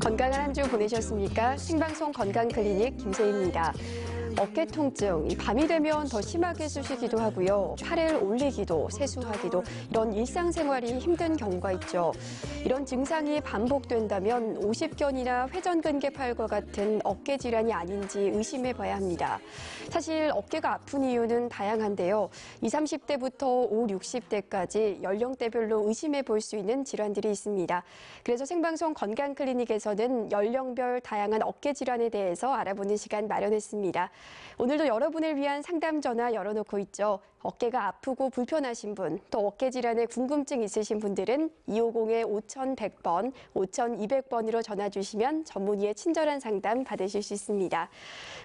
건강한 한 주 보내셨습니까? 생방송 건강클리닉 김세희입니다. 어깨 통증, 밤이 되면 더 심하게 쑤시기도 하고요. 팔을 올리기도, 세수하기도 이런 일상생활이 힘든 경우가 있죠. 이런 증상이 반복된다면 오십견이나 회전근개파열과 같은 어깨 질환이 아닌지 의심해 봐야 합니다. 사실 어깨가 아픈 이유는 다양한데요. 20, 30대부터 5, 60대까지 연령대별로 의심해 볼 수 있는 질환들이 있습니다. 그래서 생방송 건강클리닉에서는 연령별 다양한 어깨 질환에 대해서 알아보는 시간 마련했습니다. 오늘도 여러분을 위한 상담 전화 열어놓고 있죠. 어깨가 아프고 불편하신 분, 또 어깨 질환에 궁금증 있으신 분들은 250-5100번, 5200번으로 전화 주시면 전문의의 친절한 상담 받으실 수 있습니다.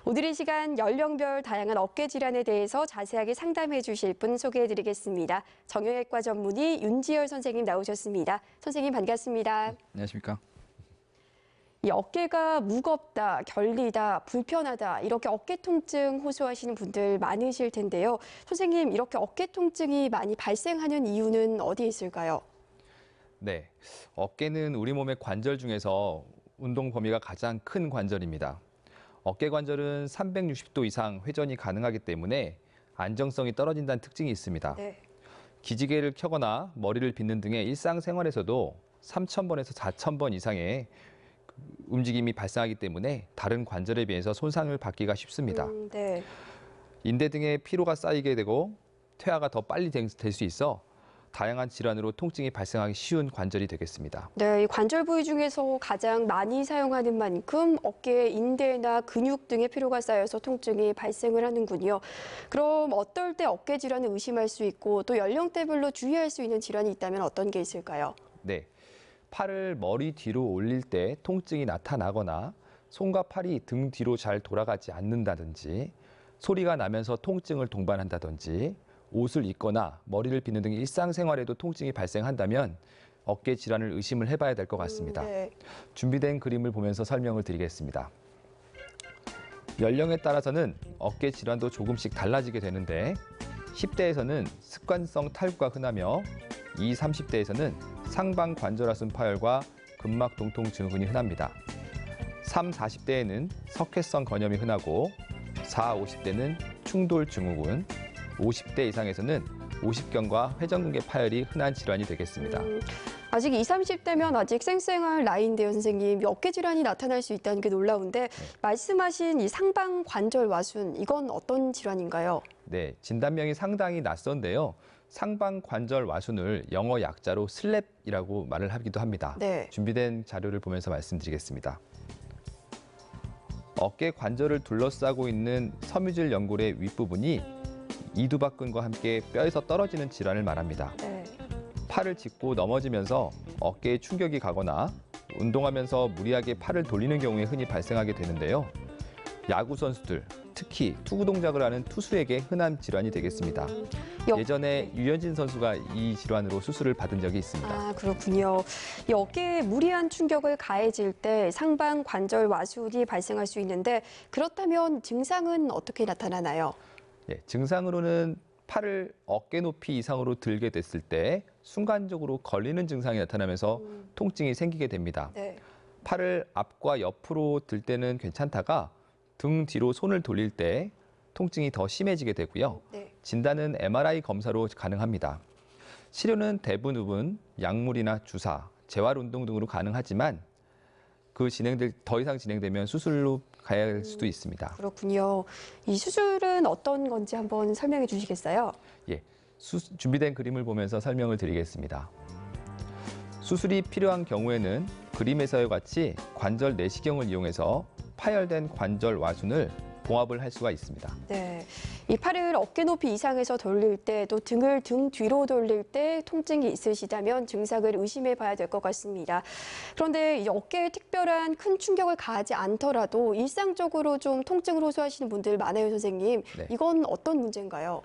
오늘 이 시간 연령별 다양한 어깨 질환에 대해서 자세하게 상담해 주실 분 소개해드리겠습니다. 정형외과 전문의 윤지열 선생님 나오셨습니다. 선생님 반갑습니다. 안녕하십니까. 이 어깨가 무겁다, 결리다, 불편하다 이렇게 어깨 통증 호소하시는 분들 많으실 텐데요. 선생님, 이렇게 어깨 통증이 많이 발생하는 이유는 어디에 있을까요? 네, 어깨는 우리 몸의 관절 중에서 운동 범위가 가장 큰 관절입니다. 어깨 관절은 360도 이상 회전이 가능하기 때문에 안정성이 떨어진다는 특징이 있습니다. 네. 기지개를 켜거나 머리를 빗는 등의 일상생활에서도 3,000번에서 4,000번 이상의 움직임이 발생하기 때문에 다른 관절에 비해서 손상을 받기가 쉽습니다. 네. 인대 등에 피로가 쌓이게 되고 퇴화가 더 빨리 될 수 있어 다양한 질환으로 통증이 발생하기 쉬운 관절이 되겠습니다. 네, 이 관절 부위 중에서 가장 많이 사용하는 만큼 어깨 인대나 근육 등의 피로가 쌓여서 통증이 발생을 하는군요. 그럼 어떨 때 어깨 질환을 의심할 수 있고 또 연령대별로 주의할 수 있는 질환이 있다면 어떤 게 있을까요? 네, 팔을 머리 뒤로 올릴 때 통증이 나타나거나 손과 팔이 등 뒤로 잘 돌아가지 않는다든지 소리가 나면서 통증을 동반한다든지 옷을 입거나 머리를 빗는 등 일상생활에도 통증이 발생한다면 어깨 질환을 의심을 해봐야 될 것 같습니다. 네. 준비된 그림을 보면서 설명을 드리겠습니다. 연령에 따라서는 어깨 질환도 조금씩 달라지게 되는데 10대에서는 습관성 탈구가 흔하며 20, 30대에서는 상방 관절하순 파열과 근막 동통 증후군이 흔합니다. 3, 40대에는 석회성 건염이 흔하고 4, 50대는 충돌 증후군, 50대 이상에서는 오십견과 회전근개 파열이 흔한 질환이 되겠습니다. 아직 20, 30대면 아직 쌩쌩할 나이인데요, 선생님. 이 어깨 질환이 나타날 수 있다는 게 놀라운데 말씀하신 이 상방 관절 와순, 이건 어떤 질환인가요? 네, 진단명이 상당히 낯선데요. 상방 관절 와순을 영어 약자로 슬랩이라고 말을 하기도 합니다. 네. 준비된 자료를 보면서 말씀드리겠습니다. 어깨 관절을 둘러싸고 있는 섬유질 연골의 윗부분이 이두박근과 함께 뼈에서 떨어지는 질환을 말합니다. 네. 팔을 짚고 넘어지면서 어깨에 충격이 가거나 운동하면서 무리하게 팔을 돌리는 경우에 흔히 발생하게 되는데요. 야구 선수들, 특히 투구 동작을 하는 투수에게 흔한 질환이 되겠습니다. 예전에 유현진 선수가 이 질환으로 수술을 받은 적이 있습니다. 아, 그렇군요. 이 어깨에 무리한 충격을 가해질 때 상방 관절 와순이 발생할 수 있는데 그렇다면 증상은 어떻게 나타나나요? 예, 증상으로는 팔을 어깨 높이 이상으로 들게 됐을 때 순간적으로 걸리는 증상이 나타나면서 통증이 생기게 됩니다. 네. 팔을 앞과 옆으로 들 때는 괜찮다가 등 뒤로 손을 돌릴 때 통증이 더 심해지게 되고요. 네. 진단은 MRI 검사로 가능합니다. 치료는 대부분 약물이나 주사, 재활 운동 등으로 가능하지만 더 이상 진행되면 수술로 가야 할 수도 있습니다. 그렇군요. 이 수술은 어떤 건지 한번 설명해 주시겠어요? 예, 준비된 그림을 보면서 설명을 드리겠습니다. 수술이 필요한 경우에는 그림에서와 같이 관절 내시경을 이용해서 파열된 관절 와순을 봉합을 할 수가 있습니다. 네, 이 팔을 어깨 높이 이상에서 돌릴 때 또 등을 등 뒤로 돌릴 때 통증이 있으시다면 증상을 의심해 봐야 될 것 같습니다. 그런데 이 어깨에 특별한 큰 충격을 가하지 않더라도 일상적으로 좀 통증을 호소하시는 분들 많아요, 선생님. 네. 이건 어떤 문제인가요?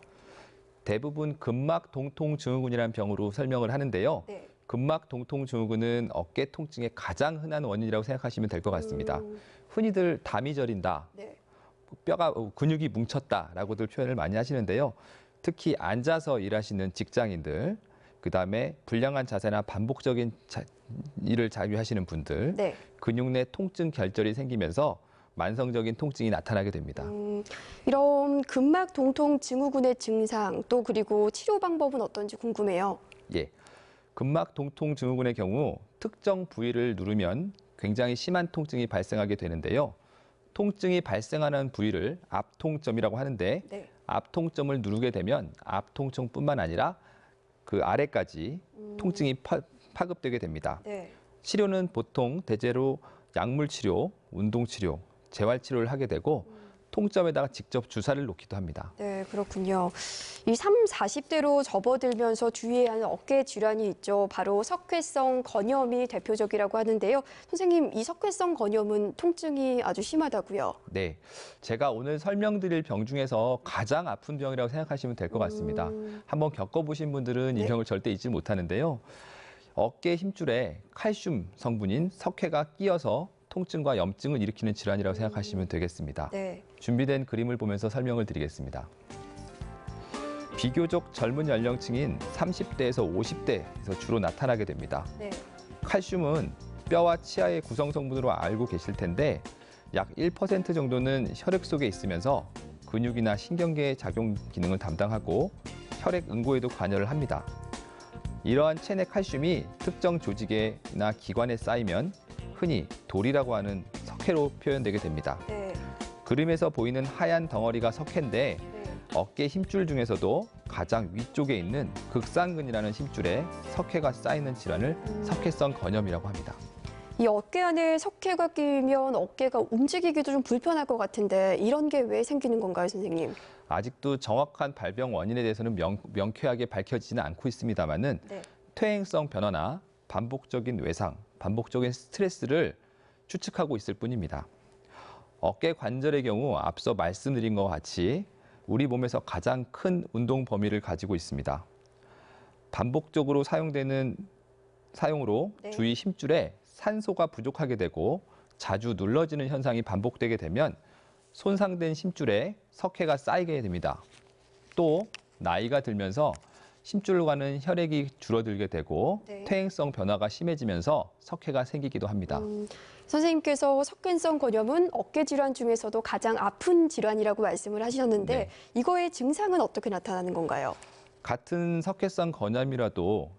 대부분 근막 동통 증후군이라는 병으로 설명을 하는데요. 네. 근막 동통 증후군은 어깨 통증의 가장 흔한 원인이라고 생각하시면 될 것 같습니다. 흔히들 담이 저린다, 네. 근육이 뭉쳤다라고들 표현을 많이 하시는데요. 특히 앉아서 일하시는 직장인들, 그다음에 불량한 자세나 반복적인 일을 자유하시는 분들, 네. 근육 내 통증 결절이 생기면서 만성적인 통증이 나타나게 됩니다. 이런 근막 동통 증후군의 증상 또 그리고 치료 방법은 어떤지 궁금해요. 예, 근막 동통 증후군의 경우 특정 부위를 누르면 굉장히 심한 통증이 발생하게 되는데요. 통증이 발생하는 부위를 앞통점이라고 하는데 네. 앞통점을 누르게 되면 앞통증뿐만 아니라 그 아래까지 통증이 파급되게 됩니다. 네. 치료는 보통 대체로 약물 치료, 운동 치료, 재활 치료를 하게 되고 통점에다가 직접 주사를 놓기도 합니다. 네, 그렇군요. 이 30, 40대로 접어들면서 주의해야 하는 어깨 질환이 있죠. 바로 석회성 건염이 대표적이라고 하는데요. 선생님, 이 석회성 건염은 통증이 아주 심하다고요? 네, 제가 오늘 설명드릴 병 중에서 가장 아픈 병이라고 생각하시면 될 것 같습니다. 한번 겪어보신 분들은 이 네. 병을 절대 잊지 못하는데요. 어깨 힘줄에 칼슘 성분인 석회가 끼어서 통증과 염증을 일으키는 질환이라고 생각하시면 되겠습니다. 네. 준비된 그림을 보면서 설명을 드리겠습니다. 비교적 젊은 연령층인 30대에서 50대에서 주로 나타나게 됩니다. 네. 칼슘은 뼈와 치아의 구성 성분으로 알고 계실 텐데 약 1% 정도는 혈액 속에 있으면서 근육이나 신경계의 작용 기능을 담당하고 혈액 응고에도 관여를 합니다. 이러한 체내 칼슘이 특정 조직에나 기관에 쌓이면 흔히 돌이라고 하는 석회로 표현되게 됩니다. 네. 그림에서 보이는 하얀 덩어리가 석회인데 네. 어깨 힘줄 중에서도 가장 위쪽에 있는 극상근이라는 힘줄에 석회가 쌓이는 질환을 석회성 건염이라고 합니다. 이 어깨 안에 석회가 끼면 어깨가 움직이기도 좀 불편할 것 같은데 이런 게 왜 생기는 건가요, 선생님? 아직도 정확한 발병 원인에 대해서는 명쾌하게 밝혀지지는 않고 있습니다만은 네. 퇴행성 변화나 반복적인 외상, 반복적인 스트레스를 추측하고 있을 뿐입니다. 어깨 관절의 경우 앞서 말씀드린 것과 같이 우리 몸에서 가장 큰 운동 범위를 가지고 있습니다. 반복적으로 사용으로 네. 주위 힘줄에 산소가 부족하게 되고 자주 눌러지는 현상이 반복되게 되면 손상된 힘줄에 석회가 쌓이게 됩니다. 또 나이가 들면서 심줄과는 혈액이 줄어들게 되고 네. 퇴행성 변화가 심해지면서 석회가 생기기도 합니다. 선생님께서 석회성 건염은 어깨 질환 중에서도 가장 아픈 질환이라고 말씀을 하셨는데 네. 이거의 증상은 어떻게 나타나는 건가요? 같은 석회성 건염이라도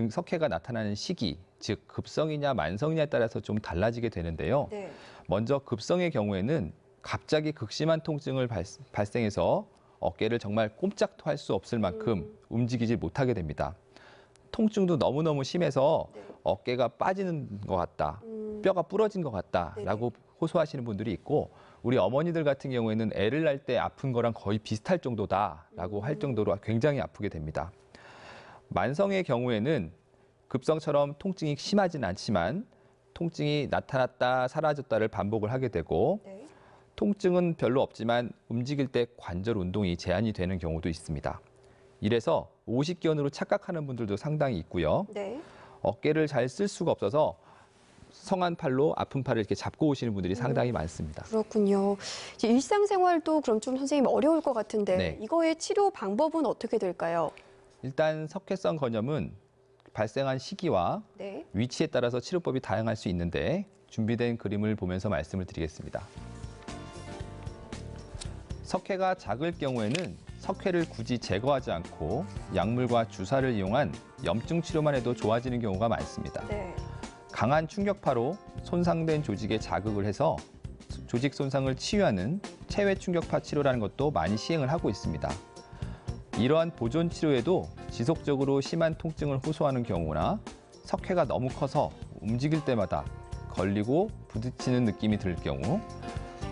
석회가 나타나는 시기, 즉 급성이냐 만성이냐에 따라서 좀 달라지게 되는데요. 네. 먼저 급성의 경우에는 갑자기 극심한 통증을 발생해서 어깨를 정말 꼼짝도 할 수 없을 만큼 움직이지 못하게 됩니다. 통증도 너무너무 심해서 네. 어깨가 빠지는 것 같다, 뼈가 부러진 것 같다라고 호소하시는 분들이 있고 우리 어머니들 같은 경우에는 애를 낳을 때 아픈 거랑 거의 비슷할 정도다라고 할 정도로 굉장히 아프게 됩니다. 만성의 경우에는 급성처럼 통증이 심하진 않지만 통증이 나타났다 사라졌다를 반복을 하게 되고 네. 통증은 별로 없지만 움직일 때 관절 운동이 제한이 되는 경우도 있습니다. 이래서 오십견으로 착각하는 분들도 상당히 있고요. 네. 어깨를 잘 쓸 수가 없어서 성한 팔로 아픈 팔을 이렇게 잡고 오시는 분들이 상당히 많습니다. 그렇군요. 이제 일상생활도 그럼 좀 선생님 어려울 것 같은데 네. 이거의 치료 방법은 어떻게 될까요? 일단 석회성 건염은 발생한 시기와 네. 위치에 따라서 치료법이 다양할 수 있는데 준비된 그림을 보면서 말씀을 드리겠습니다. 석회가 작을 경우에는 석회를 굳이 제거하지 않고 약물과 주사를 이용한 염증 치료만 해도 좋아지는 경우가 많습니다. 네. 강한 충격파로 손상된 조직에 자극을 해서 조직 손상을 치유하는 체외 충격파 치료라는 것도 많이 시행을 하고 있습니다. 이러한 보존 치료에도 지속적으로 심한 통증을 호소하는 경우나 석회가 너무 커서 움직일 때마다 걸리고 부딪히는 느낌이 들 경우,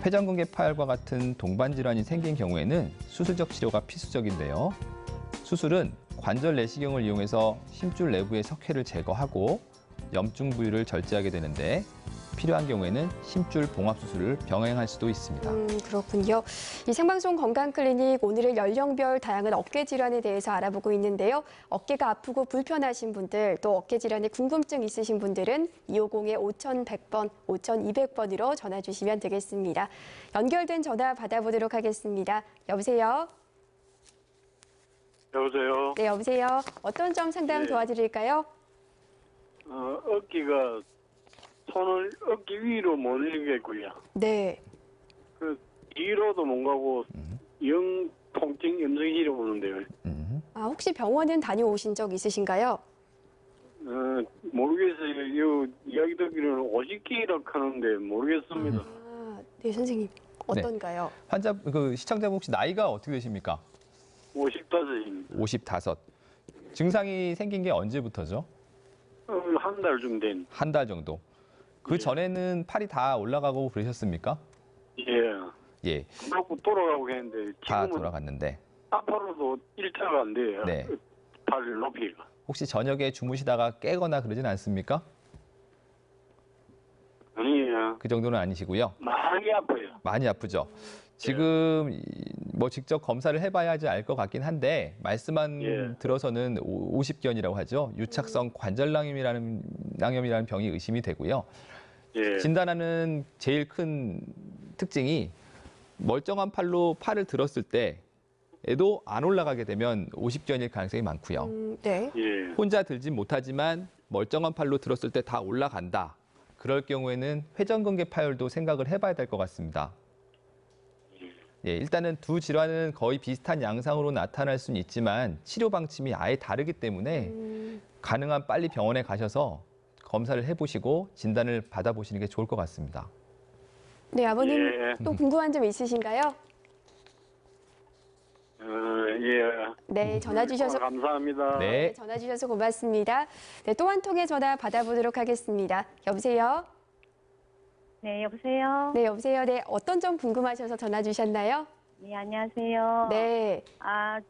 회전근개 파열과 같은 동반 질환이 생긴 경우에는 수술적 치료가 필수적인데요. 수술은 관절 내시경을 이용해서 힘줄 내부의 석회를 제거하고 염증 부위를 절제하게 되는데 필요한 경우에는 심줄 봉합 수술을 병행할 수도 있습니다. 그렇군요. 이 생방송 건강클리닉 오늘은 연령별 다양한 어깨 질환에 대해서 알아보고 있는데요. 어깨가 아프고 불편하신 분들, 또 어깨 질환에 궁금증 있으신 분들은 250-5100번, 5200번으로 전화 주시면 되겠습니다. 연결된 전화 받아보도록 하겠습니다. 여보세요? 여보세요? 네, 여보세요? 어떤 점 상담 네. 도와드릴까요? 어깨가 손을 어깨 위로 못 올리겠고요. 네. 그 뒤로도 못 가고 영 통증 염증이 오는데요. 혹시 병원은 다녀오신 적 있으신가요? 모르겠어요. 요 이야기 듣기로는 50개라고 하는데 모르겠습니다. 네, 선생님. 어떤가요? 환자, 시청자분 혹시 나이가 어떻게 되십니까? 55입니다. 55. 증상이 생긴 게 언제부터죠? 한 달 좀 된. 한 달 정도. 그 전에는 팔이 다 올라가고 그러셨습니까? 예. 예, 그렇고 돌아가고 했는데 다 지금은 돌아갔는데. 앞으로도 일자가 안 돼요. 네. 팔 높이가. 혹시 저녁에 주무시다가 깨거나 그러진 않습니까? 아니에요. 그 정도는 아니시고요. 많이 아파요. 많이 아프죠? 지금 뭐 직접 검사를 해봐야지 알 것 같긴 한데 말씀만 예. 들어서는 오십견이라고 하죠. 유착성 관절낭염이라는 병이 의심이 되고요. 예. 진단하는 제일 큰 특징이 멀쩡한 팔로 팔을 들었을 때에도 안 올라가게 되면 오십견일 가능성이 많고요. 네. 예. 혼자 들진 못하지만 멀쩡한 팔로 들었을 때 다 올라간다. 그럴 경우에는 회전근개 파열도 생각을 해봐야 될 것 같습니다. 예, 일단은 두 질환은 거의 비슷한 양상으로 나타날 수는 있지만 치료 방침이 아예 다르기 때문에 가능한 빨리 병원에 가셔서 검사를 해보시고 진단을 받아보시는 게 좋을 것 같습니다. 네, 아버님 예. 또 궁금한 점 있으신가요? 예. 네, 전화 주셔서 감사합니다. 네. 전화 주셔서 고맙습니다. 네, 또 한 통의 전화 받아보도록 하겠습니다. 여보세요? 네, 여보세요? 네, 여보세요? 네, 어떤 점 궁금하셔서 전화 주셨나요? 네, 안녕하세요. 네,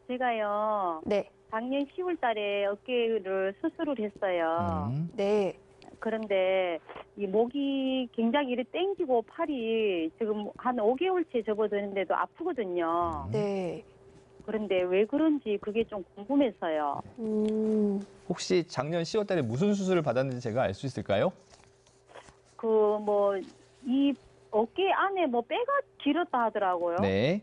제가요, 네, 작년 10월 달에 어깨를 수술을 했어요. 네. 그런데 이 목이 굉장히 이렇게 땡기고 팔이 지금 한 5개월째 접어드는데도 아프거든요. 네. 그런데 왜 그런지 그게 좀 궁금해서요. 혹시 작년 10월 달에 무슨 수술을 받았는지 제가 알 수 있을까요? 이 어깨 안에 뼈가 길었다 하더라고요. 네.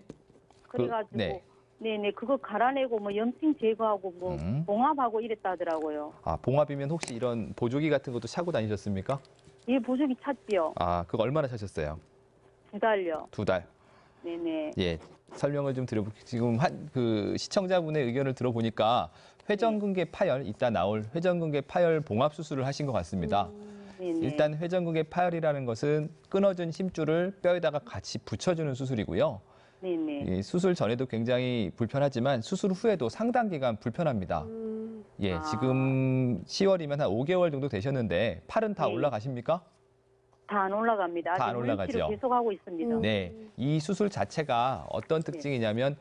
그래가지고, 네. 네네, 그거 갈아내고 염증 제거하고 봉합하고 이랬다 하더라고요. 봉합이면 혹시 이런 보조기 같은 것도 차고 다니셨습니까? 예, 보조기 찼지요. 그거 얼마나 차셨어요? 2달요. 2달. 네네. 예, 설명을 좀 드려볼게요. 지금 시청자분의 의견을 들어보니까 회전근개 파열, 이따 나올 회전근개 파열 봉합 수술을 하신 것 같습니다. 네네. 일단 회전근개 파열이라는 것은 끊어진 힘줄을 뼈에다가 같이 붙여주는 수술이고요. 네네. 이 수술 전에도 굉장히 불편하지만 수술 후에도 상당 기간 불편합니다. 예, 지금 10월이면 한 5개월 정도 되셨는데 팔은 다 네. 올라가십니까? 다 안 올라갑니다. 다안 아직 올라가죠. 물리치료 계속하고 있습니다. 네, 이 수술 자체가 어떤 특징이냐면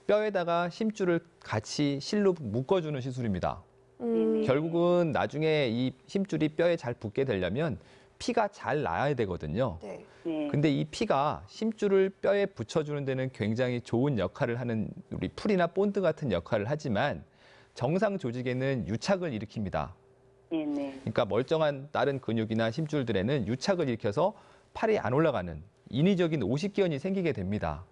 뼈에다가 힘줄을 같이 실로 묶어주는 시술입니다. 네네. 결국은 나중에 이 힘줄이 뼈에 잘 붙게 되려면 피가 잘 나야 되거든요. 네. 네. 근데 이 피가 힘줄을 뼈에 붙여주는 데는 굉장히 좋은 역할을 하는 우리 풀이나 본드 같은 역할을 하지만 정상 조직에는 유착을 일으킵니다. 네네. 그러니까 멀쩡한 다른 근육이나 힘줄들에는 유착을 일으켜서 팔이 안 올라가는 인위적인 오십견이 생기게 됩니다.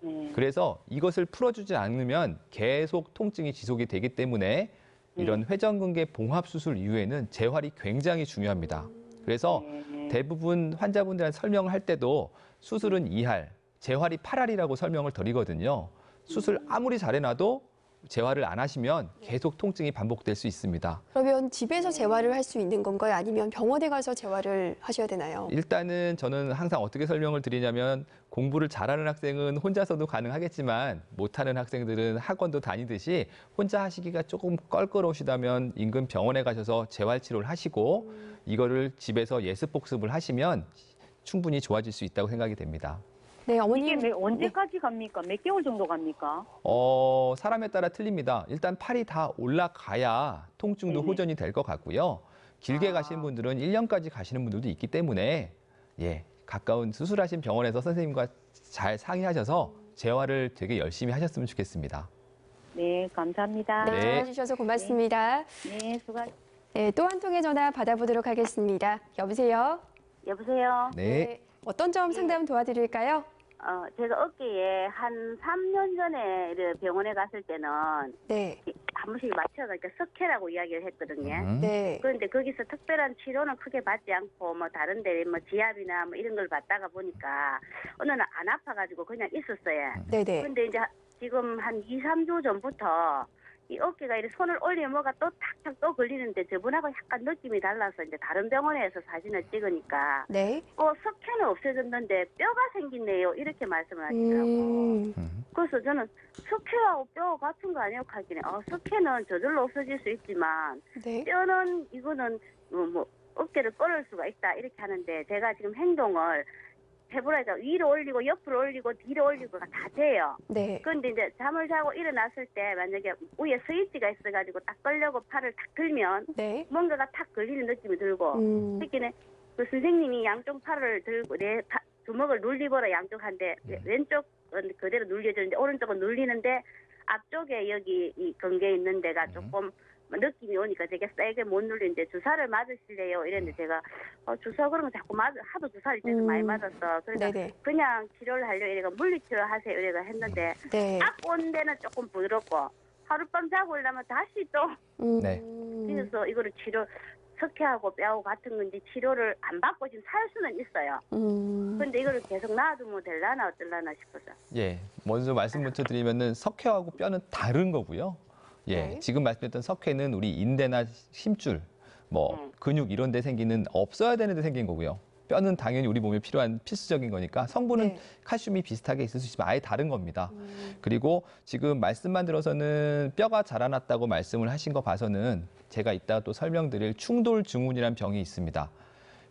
네. 그래서 이것을 풀어주지 않으면 계속 통증이 지속이 되기 때문에 이런 회전근개 봉합 수술 이후에는 재활이 굉장히 중요합니다. 그래서 네. 대부분 환자분들한테 설명을 할 때도 수술은 2할, 재활이 8할이라고 설명을 드리거든요. 수술 아무리 잘해놔도 재활을 안 하시면 계속 통증이 반복될 수 있습니다. 그러면 집에서 재활을 할 수 있는 건가요? 아니면 병원에 가서 재활을 하셔야 되나요? 일단은 저는 항상 어떻게 설명을 드리냐면 공부를 잘하는 학생은 혼자서도 가능하겠지만 못하는 학생들은 학원도 다니듯이 혼자 하시기가 조금 껄끄러우시다면 인근 병원에 가셔서 재활치료를 하시고 이거를 집에서 예습 복습을 하시면 충분히 좋아질 수 있다고 생각이 됩니다. 네, 어머님. 이게 언제까지 갑니까? 몇 개월 정도 갑니까? 사람에 따라 틀립니다. 일단 팔이 다 올라가야 통증도 네네. 호전이 될 것 같고요. 길게 가시는 분들은 1년까지 가시는 분들도 있기 때문에 예, 가까운 수술하신 병원에서 선생님과 잘 상의하셔서 재활을 되게 열심히 하셨으면 좋겠습니다. 네, 감사합니다. 네, 네. 전화 주셔서 고맙습니다. 네, 수고. 네, 또 한 통의 전화 받아보도록 하겠습니다. 여보세요? 여보세요. 네. 어떤 점 상담 도와드릴까요? 제가 어깨에 한 3년 전에 이렇게 병원에 갔을 때는 네. 한 번씩 맞춰가니까 석회라고 이야기를 했거든요. 네. 그런데 거기서 특별한 치료는 크게 받지 않고 뭐 다른데 뭐 지압이나 뭐 이런 걸 받다가 보니까 어느 날 안 아파가지고 그냥 있었어요. 네네. 근데 이제 지금 한 2, 3주 전부터 이 어깨가 이렇게 손을 올리면 뭐가 또 탁탁 또 걸리는데 저번하고 약간 느낌이 달라서 이제 다른 병원에서 사진을 찍으니까 네. 석회는 없어졌는데 뼈가 생기네요. 이렇게 말씀을 하시더라고. 그래서 저는 석회하고 뼈 같은 거 아니에요? 하길래 석회는 저절로 없어질 수 있지만 네. 뼈는 이거는 뭐 어깨를 끌을 수가 있다 이렇게 하는데 제가 지금 행동을 해보라니까 위로 올리고 옆으로 올리고 뒤로 올리고가 다 돼요. 네. 그런데 이제 잠을 자고 일어났을 때 만약에 위에 스위치가 있어가지고 딱 끌려고 팔을 딱 들면 네. 뭔가가 탁 걸리는 느낌이 들고 특히는 그 선생님이 양쪽 팔을 들고 내 주먹을 눌리보라 양쪽한데 왼쪽은 그대로 눌려지는데 오른쪽은 눌리는데 앞쪽에 여기 이 건개 있는 데가 조금 느낌이 오니까 되게 세게 못 눌리는데 주사를 맞으실래요? 이랬는데 제가 주사 그런 거 자꾸 하도 주사를 이때서 많이 맞았어. 그래서 네네. 그냥 치료를 하려고 이래가 물리치료 하세요 이래가 했는데 네. 딱 온 데는 조금 부드럽고 하룻밤 자고 오려면 다시 또 네. 그래서 이거를 석회하고 뼈하고 같은 건지 치료를 안 받고 지금 살 수는 있어요. 근데 이거를 계속 놔두면 될라나 어떨라나 싶어서. 예, 먼저 말씀 먼저 드리면은 석회하고 뼈는 다른 거고요. 예, 네. 지금 말씀드렸던 석회는 우리 인대나 심줄, 뭐 근육 이런 데 생기는 없어야 되는 데 생긴 거고요. 뼈는 당연히 우리 몸에 필요한 필수적인 거니까 성분은 네. 칼슘이 비슷하게 있을 수 있지만 아예 다른 겁니다. 그리고 지금 말씀만 들어서는 뼈가 자라났다고 말씀을 하신 거 봐서는 제가 이따 또 설명드릴 충돌증후군이라는 병이 있습니다.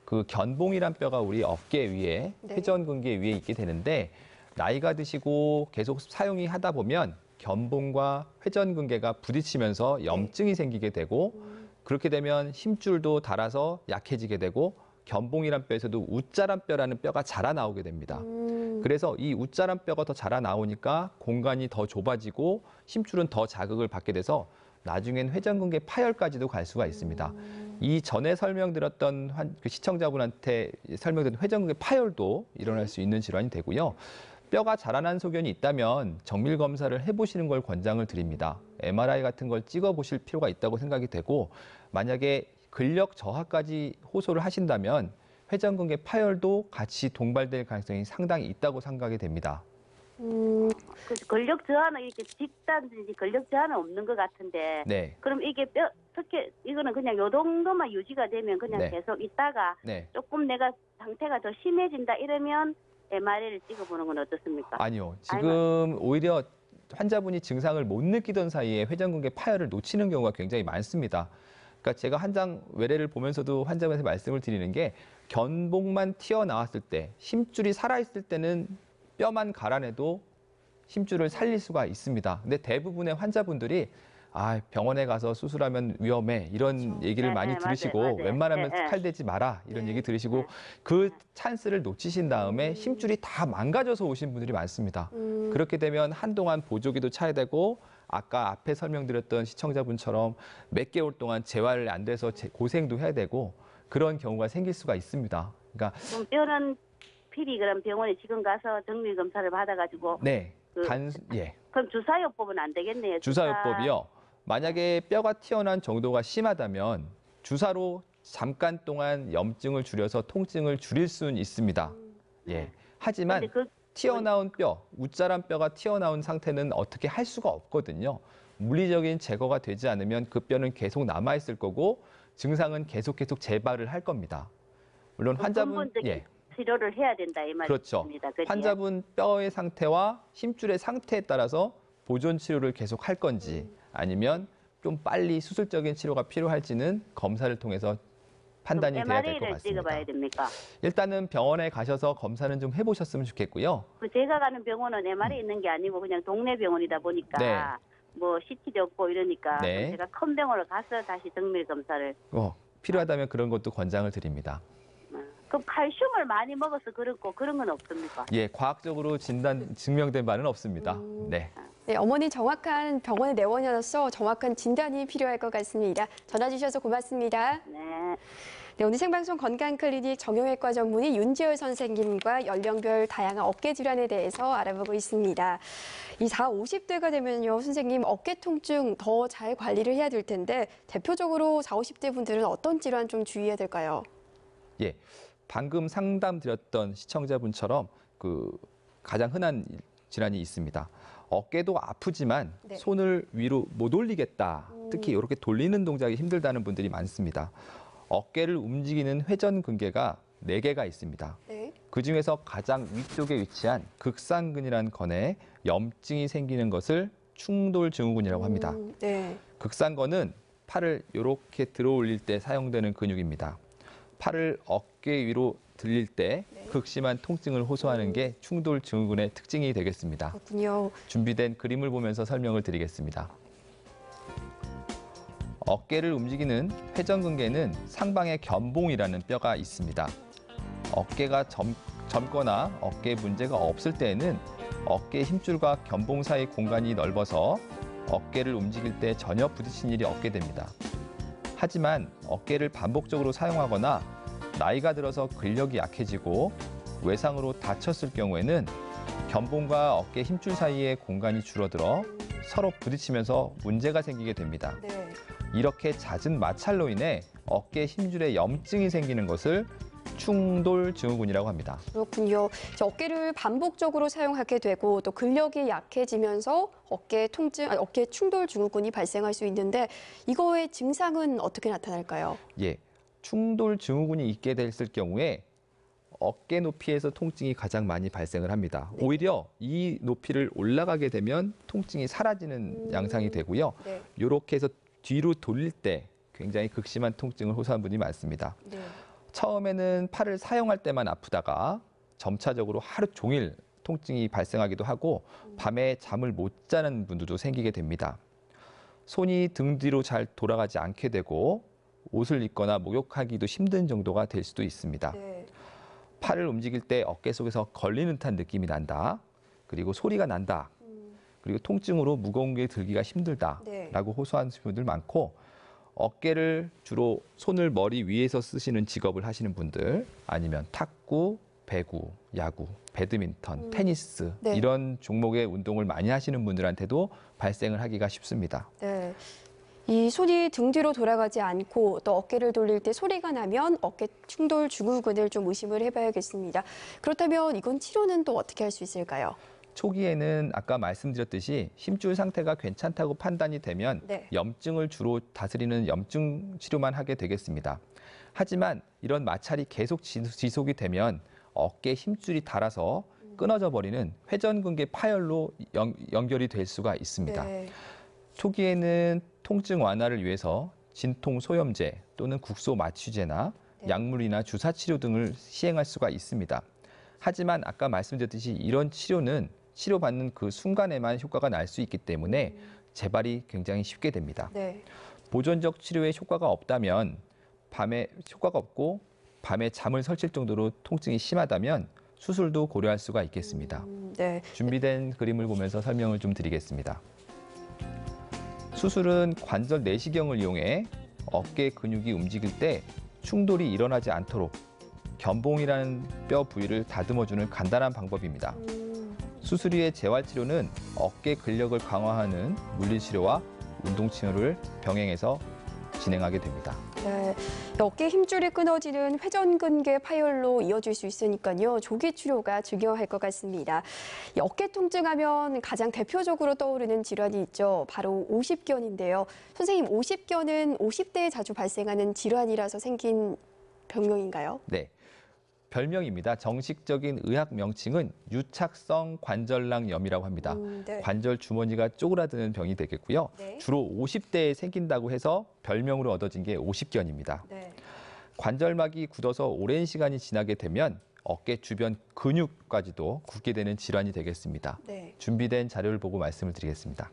그 견봉이란 뼈가 우리 어깨 위에 네. 회전근개 위에 있게 되는데 나이가 드시고 계속 사용이 하다 보면 견봉과 회전근개가 부딪히면서 염증이 생기게 되고 그렇게 되면 힘줄도 닳아서 약해지게 되고 견봉이란 뼈에서도 웃자란 뼈라는 뼈가 자라나오게 됩니다. 그래서 이 웃자란 뼈가 더 자라나오니까 공간이 더 좁아지고 힘줄은 더 자극을 받게 돼서 나중엔 회전근개 파열까지도 갈 수가 있습니다. 이 전에 설명드렸던 그 시청자분한테 설명드린 회전근개 파열도 일어날 수 있는 질환이 되고요. 뼈가 자라난 소견이 있다면 정밀 검사를 해보시는 걸 권장을 드립니다. MRI 같은 걸 찍어보실 필요가 있다고 생각이 되고 만약에 근력 저하까지 호소를 하신다면 회전근개 파열도 같이 동반될 가능성이 상당히 있다고 생각이 됩니다. 그래서 근력 저하는 이렇게 집단든지 근력 저하는 없는 것 같은데. 네. 그럼 이게 특히 이거는 그냥 요 정도만 유지가 되면 그냥 네. 계속 있다가 네. 조금 내가 상태가 더 심해진다 이러면 MRI를 찍어보는 건 어떻습니까? 아니요. 지금 오히려 환자분이 증상을 못 느끼던 사이에 회전근개 파열을 놓치는 경우가 굉장히 많습니다. 그러니까 제가 한 장 외래를 보면서도 환자분한테 말씀을 드리는 게 견봉만 튀어나왔을 때 힘줄이 살아있을 때는 뼈만 갈아내도 힘줄을 살릴 수가 있습니다. 근데 대부분의 환자분들이 병원에 가서 수술하면 위험해 이런 그렇죠. 얘기를 네, 많이 네, 들으시고 맞아요, 맞아요. 웬만하면 네, 네. 칼 대지 마라 이런 얘기 들으시고 그 찬스를 놓치신 다음에 힘줄이 다 망가져서 오신 분들이 많습니다. 그렇게 되면 한동안 보조기도 차야 되고 아까 앞에 설명드렸던 시청자분처럼 몇 개월 동안 재활이 안 돼서 고생도 해야 되고 그런 경우가 생길 수가 있습니다. 그러니까 그럼 뼈는 필히 그럼 병원에 지금 가서 정밀 검사를 받아가지고 네, 예. 그럼 주사요법은 안 되겠네요. 주사요법이요. 만약에 뼈가 튀어나온 정도가 심하다면 주사로 잠깐 동안 염증을 줄여서 통증을 줄일 수는 있습니다. 예. 하지만 튀어나온 뼈, 웃자란 뼈가 튀어나온 상태는 어떻게 할 수가 없거든요. 물리적인 제거가 되지 않으면 그 뼈는 계속 남아있을 거고 증상은 계속 재발을 할 겁니다. 물론 환자분 치료를 해야 된다 이 그렇죠. 말입니다. 환자분 뼈의 상태와 힘줄의 상태에 따라서 보존 치료를 계속 할 건지 아니면 좀 빨리 수술적인 치료가 필요할지는 검사를 통해서 판단이 돼야 될 것 MRI를 같습니다. 찍어봐야 됩니까? 일단은 병원에 가셔서 검사는 좀 해보셨으면 좋겠고요. 제가 가는 병원은 MRI 있는 게 아니고 그냥 동네 병원이다 보니까 뭐 CT도 없고 이러니까 제가 큰 병원을 가서 다시 정밀 검사를 필요하다면 그런 것도 권장을 드립니다. 그럼 칼슘을 많이 먹어서 그런 건 없습니까? 예, 과학적으로 증명된 바는 없습니다. 네. 네, 어머니 정확한 병원에 내원하셔서 정확한 진단이 필요할 것 같습니다. 전화 주셔서 고맙습니다. 네. 네, 오늘 생방송 건강클리닉 정형외과 전문의 윤지열 선생님과 연령별 다양한 어깨 질환에 대해서 알아보고 있습니다. 이 40, 50대가 되면요, 선생님 어깨 통증 더 잘 관리를 해야 될 텐데 대표적으로 40, 50대 분들은 어떤 질환 좀 주의해야 될까요? 예, 방금 상담 드렸던 시청자분처럼 가장 흔한 질환이 있습니다. 어깨도 아프지만 네. 손을 위로 못 올리겠다. 특히 이렇게 돌리는 동작이 힘들다는 분들이 많습니다. 어깨를 움직이는 회전근개가 4개가 있습니다. 네. 그중에서 가장 위쪽에 위치한 극상근이라는 건에 염증이 생기는 것을 충돌증후군이라고 합니다. 네. 극상근은 팔을 이렇게 들어 올릴 때 사용되는 근육입니다. 팔을 어깨 위로 들릴 때 극심한 통증을 호소하는 게 충돌증후군의 특징이 되겠습니다. 그렇군요. 준비된 그림을 보면서 설명을 드리겠습니다. 어깨를 움직이는 회전근개는 상방에 견봉이라는 뼈가 있습니다. 어깨가 젊거나 어깨에 문제가 없을 때에는 어깨 힘줄과 견봉 사이 공간이 넓어서 어깨를 움직일 때 전혀 부딪힌 일이 없게 됩니다. 하지만 어깨를 반복적으로 사용하거나 나이가 들어서 근력이 약해지고 외상으로 다쳤을 경우에는 견봉과 어깨 힘줄 사이의 공간이 줄어들어 서로 부딪히면서 문제가 생기게 됩니다. 네. 이렇게 잦은 마찰로 인해 어깨 힘줄에 염증이 생기는 것을 충돌증후군이라고 합니다. 그렇군요. 이제 어깨를 반복적으로 사용하게 되고 또 근력이 약해지면서 어깨 충돌 증후군이 발생할 수 있는데 이거의 증상은 어떻게 나타날까요? 예, 충돌증후군이 있게 됐을 경우에 어깨 높이에서 통증이 가장 많이 발생을 합니다. 네. 오히려 이 높이를 올라가게 되면 통증이 사라지는 양상이 되고요. 네. 이렇게 해서 뒤로 돌릴 때 굉장히 극심한 통증을 호소하는 분이 많습니다. 네. 처음에는 팔을 사용할 때만 아프다가 점차적으로 하루 종일 통증이 발생하기도 하고 밤에 잠을 못 자는 분들도 생기게 됩니다. 손이 등 뒤로 잘 돌아가지 않게 되고 옷을 입거나 목욕하기도 힘든 정도가 될 수도 있습니다. 네. 팔을 움직일 때 어깨 속에서 걸리는 듯한 느낌이 난다. 그리고 소리가 난다. 그리고 통증으로 무거운 게 들기가 힘들다라고 네. 호소하는 분들 많고 어깨를 주로 손을 머리 위에서 쓰시는 직업을 하시는 분들 아니면 탁구, 배구, 야구, 배드민턴, 테니스 네. 이런 종목의 운동을 많이 하시는 분들한테도 발생을 하기가 쉽습니다. 네. 이 손이 등 뒤로 돌아가지 않고 또 어깨를 돌릴 때 소리가 나면 어깨 충돌 증후군을 좀 의심을 해봐야겠습니다. 그렇다면 이건 치료는 또 어떻게 할 수 있을까요? 초기에는 아까 말씀드렸듯이 힘줄 상태가 괜찮다고 판단이 되면 네. 염증을 주로 다스리는 염증 치료만 하게 되겠습니다. 하지만 이런 마찰이 계속 지속이 되면 어깨 힘줄이 닳아서 끊어져 버리는 회전근개 파열로 연결이 될 수가 있습니다. 네. 초기에는 통증 완화를 위해서 진통 소염제 또는 국소 마취제나 네. 약물이나 주사 치료 등을 시행할 수가 있습니다. 하지만 아까 말씀드렸듯이 이런 치료는 치료받는 그 순간에만 효과가 날 수 있기 때문에 재발이 굉장히 쉽게 됩니다. 네. 보존적 치료에 효과가 없다면 밤에 효과가 없고 밤에 잠을 설칠 정도로 통증이 심하다면 수술도 고려할 수가 있겠습니다. 네. 준비된 그림을 보면서 설명을 좀 드리겠습니다. 수술은 관절 내시경을 이용해 어깨 근육이 움직일 때 충돌이 일어나지 않도록 견봉이라는 뼈 부위를 다듬어주는 간단한 방법입니다. 수술 후의 재활치료는 어깨 근력을 강화하는 물리치료와 운동치료를 병행해서 진행하게 됩니다. 네. 어깨 힘줄이 끊어지는 회전근개 파열로 이어질 수 있으니까요. 조기 치료가 중요할 것 같습니다. 이 어깨 통증하면 가장 대표적으로 떠오르는 질환이 있죠. 바로 오십견인데요. 선생님, 오십견은 50대에 자주 발생하는 질환이라서 생긴 병명인가요? 네. 별명입니다. 정식적인 의학 명칭은 유착성 관절낭염이라고 합니다. 네. 관절 주머니가 쪼그라드는 병이 되겠고요. 네. 주로 50대에 생긴다고 해서 별명으로 얻어진 게 오십견입니다. 네. 관절막이 굳어서 오랜 시간이 지나게 되면 어깨 주변 근육까지도 굳게 되는 질환이 되겠습니다. 네. 준비된 자료를 보고 말씀을 드리겠습니다.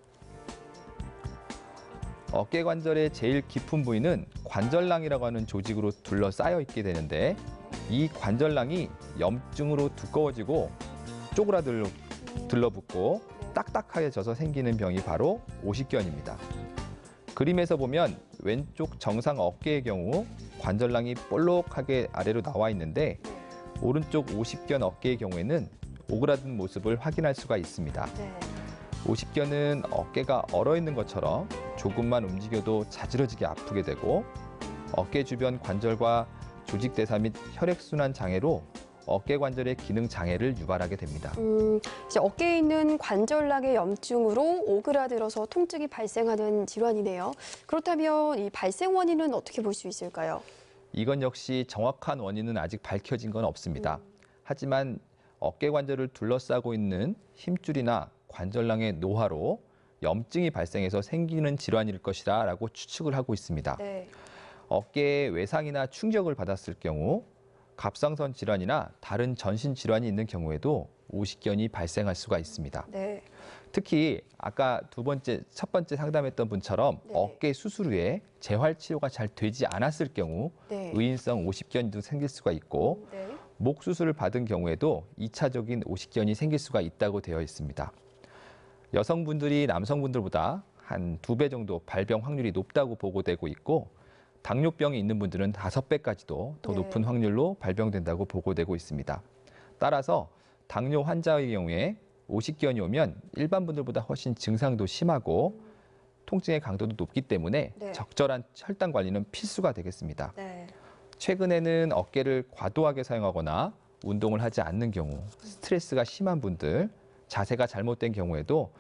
어깨 관절의 제일 깊은 부위는 관절낭이라고 하는 조직으로 둘러싸여 있게 되는데 이 관절낭이 염증으로 두꺼워지고 들러붙고 딱딱하게 져서 생기는 병이 바로 오십견입니다. 그림에서 보면 왼쪽 정상 어깨의 경우 관절낭이 볼록하게 아래로 나와 있는데 오른쪽 오십견 어깨의 경우에는 오그라든 모습을 확인할 수가 있습니다. 오십견은 어깨가 얼어 있는 것처럼 조금만 움직여도 자지러지게 아프게 되고 어깨 주변 관절과 조직대사 및 혈액순환 장애로 어깨 관절의 기능 장애를 유발하게 됩니다. 이제 어깨에 있는 관절낭의 염증으로 오그라들어서 통증이 발생하는 질환이네요. 그렇다면 이 발생 원인은 어떻게 볼 수 있을까요? 이건 역시 정확한 원인은 아직 밝혀진 건 없습니다. 하지만 어깨 관절을 둘러싸고 있는 힘줄이나 관절낭의 노화로 염증이 발생해서 생기는 질환일 것이라고 추측을 하고 있습니다. 네. 어깨에 외상이나 충격을 받았을 경우 갑상선 질환이나 다른 전신 질환이 있는 경우에도 오십견이 발생할 수가 있습니다. 네. 특히 아까 첫 번째 상담했던 분처럼 어깨 수술 후에 재활 치료가 잘 되지 않았을 경우 의인성 오십견도 생길 수가 있고 목 수술을 받은 경우에도 2차적인 오십견이 생길 수가 있다고 되어 있습니다. 여성분들이 남성분들보다 한 2배 정도 발병 확률이 높다고 보고되고 있고 당뇨병이 있는 분들은 5배까지도 더 높은 확률로 발병된다고 보고되고 있습니다. 따라서 당뇨 환자의 경우에 오십견이 오면 일반 분들보다 훨씬 증상도 심하고 통증의 강도도 높기 때문에 적절한 혈당 관리는 필수가 되겠습니다. 최근에는 어깨를 과도하게 사용하거나 운동을 하지 않는 경우, 스트레스가 심한 분들, 자세가 잘못된 경우에도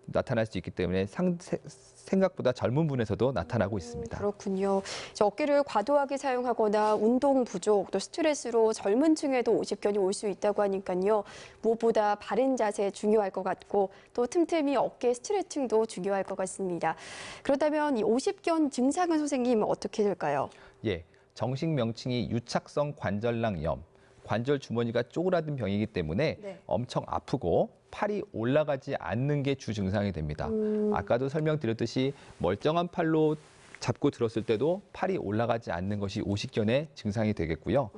나타날 수 있기 때문에 생각보다 젊은 분에서도 나타나고 있습니다. 그렇군요. 어깨를 과도하게 사용하거나 운동 부족, 또 스트레스로 젊은 층에도 오십견이 올 수 있다고 하니까요. 무엇보다 바른 자세 중요할 것 같고 또 틈틈이 어깨 스트레칭도 중요할 것 같습니다. 그렇다면 이 오십견 증상은 선생님 어떻게 될까요? 예, 정식 명칭이 유착성 관절낭염, 관절 주머니가 쪼그라든 병이기 때문에 엄청 아프고 팔이 올라가지 않는 게 주 증상이 됩니다. 아까도 설명드렸듯이 멀쩡한 팔로 잡고 들었을 때도 팔이 올라가지 않는 것이 오십견의 증상이 되겠고요.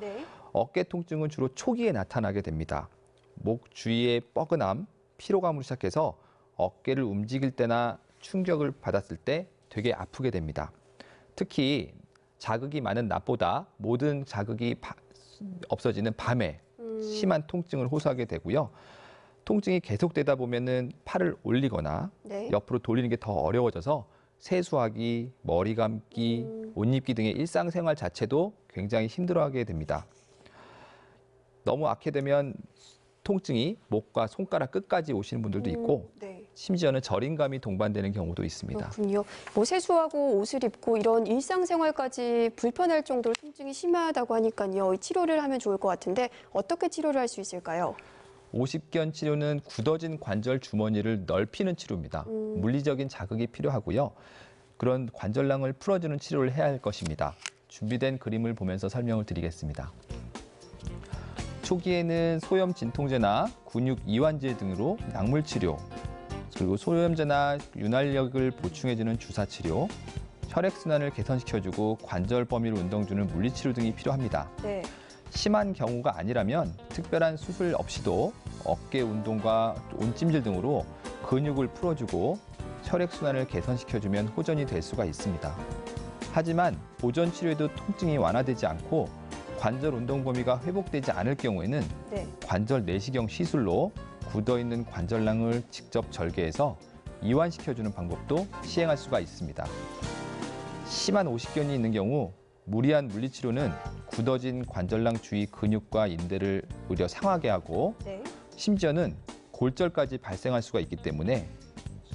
어깨 통증은 주로 초기에 나타나게 됩니다. 목 주위의 뻐근함, 피로감으로 시작해서 어깨를 움직일 때나 충격을 받았을 때 되게 아프게 됩니다. 특히 자극이 많은 낮보다 모든 자극이 없어지는 밤에 심한 통증을 호소하게 되고요. 통증이 계속되다 보면은 팔을 올리거나 옆으로 돌리는 게 더 어려워져서 세수하기, 머리 감기, 옷 입기 등의 일상생활 자체도 굉장히 힘들어하게 됩니다. 너무 악화되면 통증이 목과 손가락 끝까지 오시는 분들도 있고 심지어는 저림감이 동반되는 경우도 있습니다. 그렇군요. 뭐 세수하고 옷을 입고 이런 일상생활까지 불편할 정도로 통증이 심하다고 하니까요. 치료를 하면 좋을 것 같은데 어떻게 치료를 할 수 있을까요? 오십견 치료는 굳어진 관절 주머니를 넓히는 치료입니다. 물리적인 자극이 필요하고요. 그런 관절낭을 풀어주는 치료를 해야 할 것입니다. 준비된 그림을 보면서 설명을 드리겠습니다. 초기에는 소염 진통제나 근육 이완제 등으로 약물 치료, 그리고 소염제나 윤활력을 보충해주는 주사 치료, 혈액순환을 개선시켜주고 관절 범위를 운동주는 물리치료 등이 필요합니다. 심한 경우가 아니라면 특별한 수술 없이도 어깨 운동과 온찜질 등으로 근육을 풀어주고 혈액순환을 개선시켜주면 호전이 될 수가 있습니다. 하지만 보전 치료에도 통증이 완화되지 않고 관절 운동 범위가 회복되지 않을 경우에는 관절 내시경 시술로 굳어있는 관절낭을 직접 절개해서 이완시켜주는 방법도 시행할 수가 있습니다. 심한 오십견이 있는 경우 무리한 물리치료는 굳어진 관절낭 주위 근육과 인대를 오히려 상하게 하고 심지어는 골절까지 발생할 수가 있기 때문에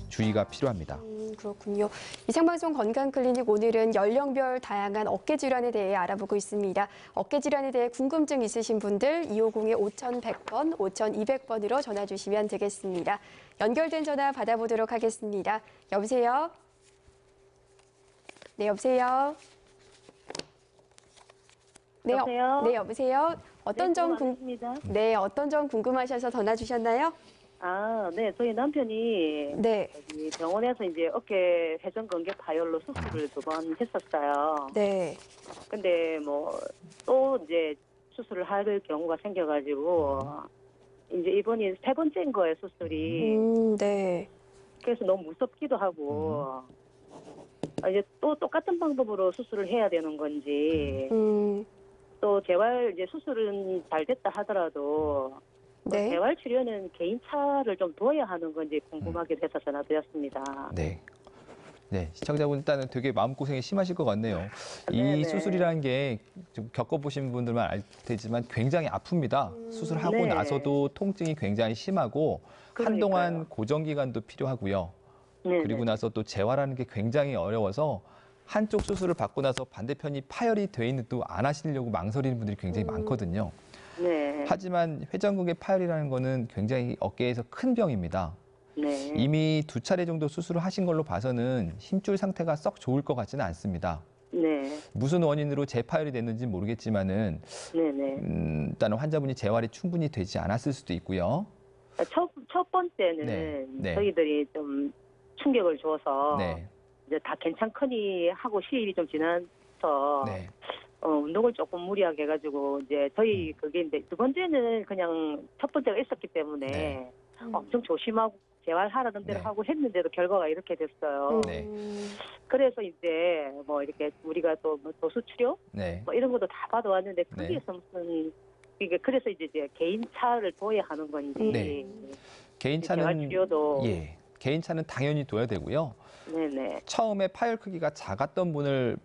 주의가 필요합니다. 그렇군요. 이 생방송 건강클리닉 오늘은 연령별 다양한 어깨 질환에 대해 알아보고 있습니다. 어깨 질환에 대해 궁금증 있으신 분들 250-5100번, 5200번으로 전화 주시면 되겠습니다. 연결된 전화 받아보도록 하겠습니다. 여보세요? 네, 여보세요? 네, 여보세요? 네, 여보세요? 어떤 점 네, 어떤 점 궁금하셔서 전화 주셨나요? 네, 저희 남편이 여기 병원에서 이제 어깨 회전 근개 파열로 수술을 2번 했었어요. 네. 근데 뭐 또 이제 수술을 할 경우가 생겨가지고 이제 이번이 3번째인 거예요, 수술이. 네. 그래서 너무 무섭기도 하고 이제 또 똑같은 방법으로 수술을 해야 되는 건지 또 재활 이제 수술은 잘 됐다 하더라도 네. 재활 치료는 개인차를 좀 둬야 하는 건지 궁금하게 돼서 전화드렸습니다. 네. 네, 시청자분 일단은 되게 마음고생이 심하실 것 같네요. 이 네네. 수술이라는 게 좀 겪어보신 분들만 알 테지만 굉장히 아픕니다. 수술하고 네. 나서도 통증이 굉장히 심하고 한동안 고정 기간도 필요하고요. 네네. 그리고 나서 또 재활하는 게 굉장히 어려워서 한쪽 수술을 받고 나서 반대편이 파열이 돼 있는데도 안 하시려고 망설이는 분들이 굉장히 많거든요. 네. 하지만 회전근개 파열이라는 거는 굉장히 어깨에서 큰 병입니다. 네. 이미 2차례 정도 수술을 하신 걸로 봐서는 힘줄 상태가 썩 좋을 것 같지는 않습니다. 네. 무슨 원인으로 재파열이 됐는지 모르겠지만은 네네. 일단은 환자분이 재활이 충분히 되지 않았을 수도 있고요. 첫 번째는 네. 네. 저희들이 좀 충격을 줘서 네. 이제 다 괜찮거니 하고 시일이 좀 지나서 네. 운동을 조금 무리하게 해가지고 이제 저희 그게 이제 두 번째는 그냥 첫 번째가 있었기 때문에 네. 엄청 조심하고 재활하라는 대로 네. 하고 했는데도 결과가 이렇게 됐어요. 네. 그래서 이제 뭐 이렇게 우리가 또뭐 도수치료 네. 뭐 이런 것도 다 받아왔는데 네. 거기에서 무슨 이게 그래서 이제 개인차를 둬야 하는 건지 네. 개인차는 재활치료도 예. 개인차는 당연히 둬야 되고요. 네네. 처음에 파열 크기가 작았던 분을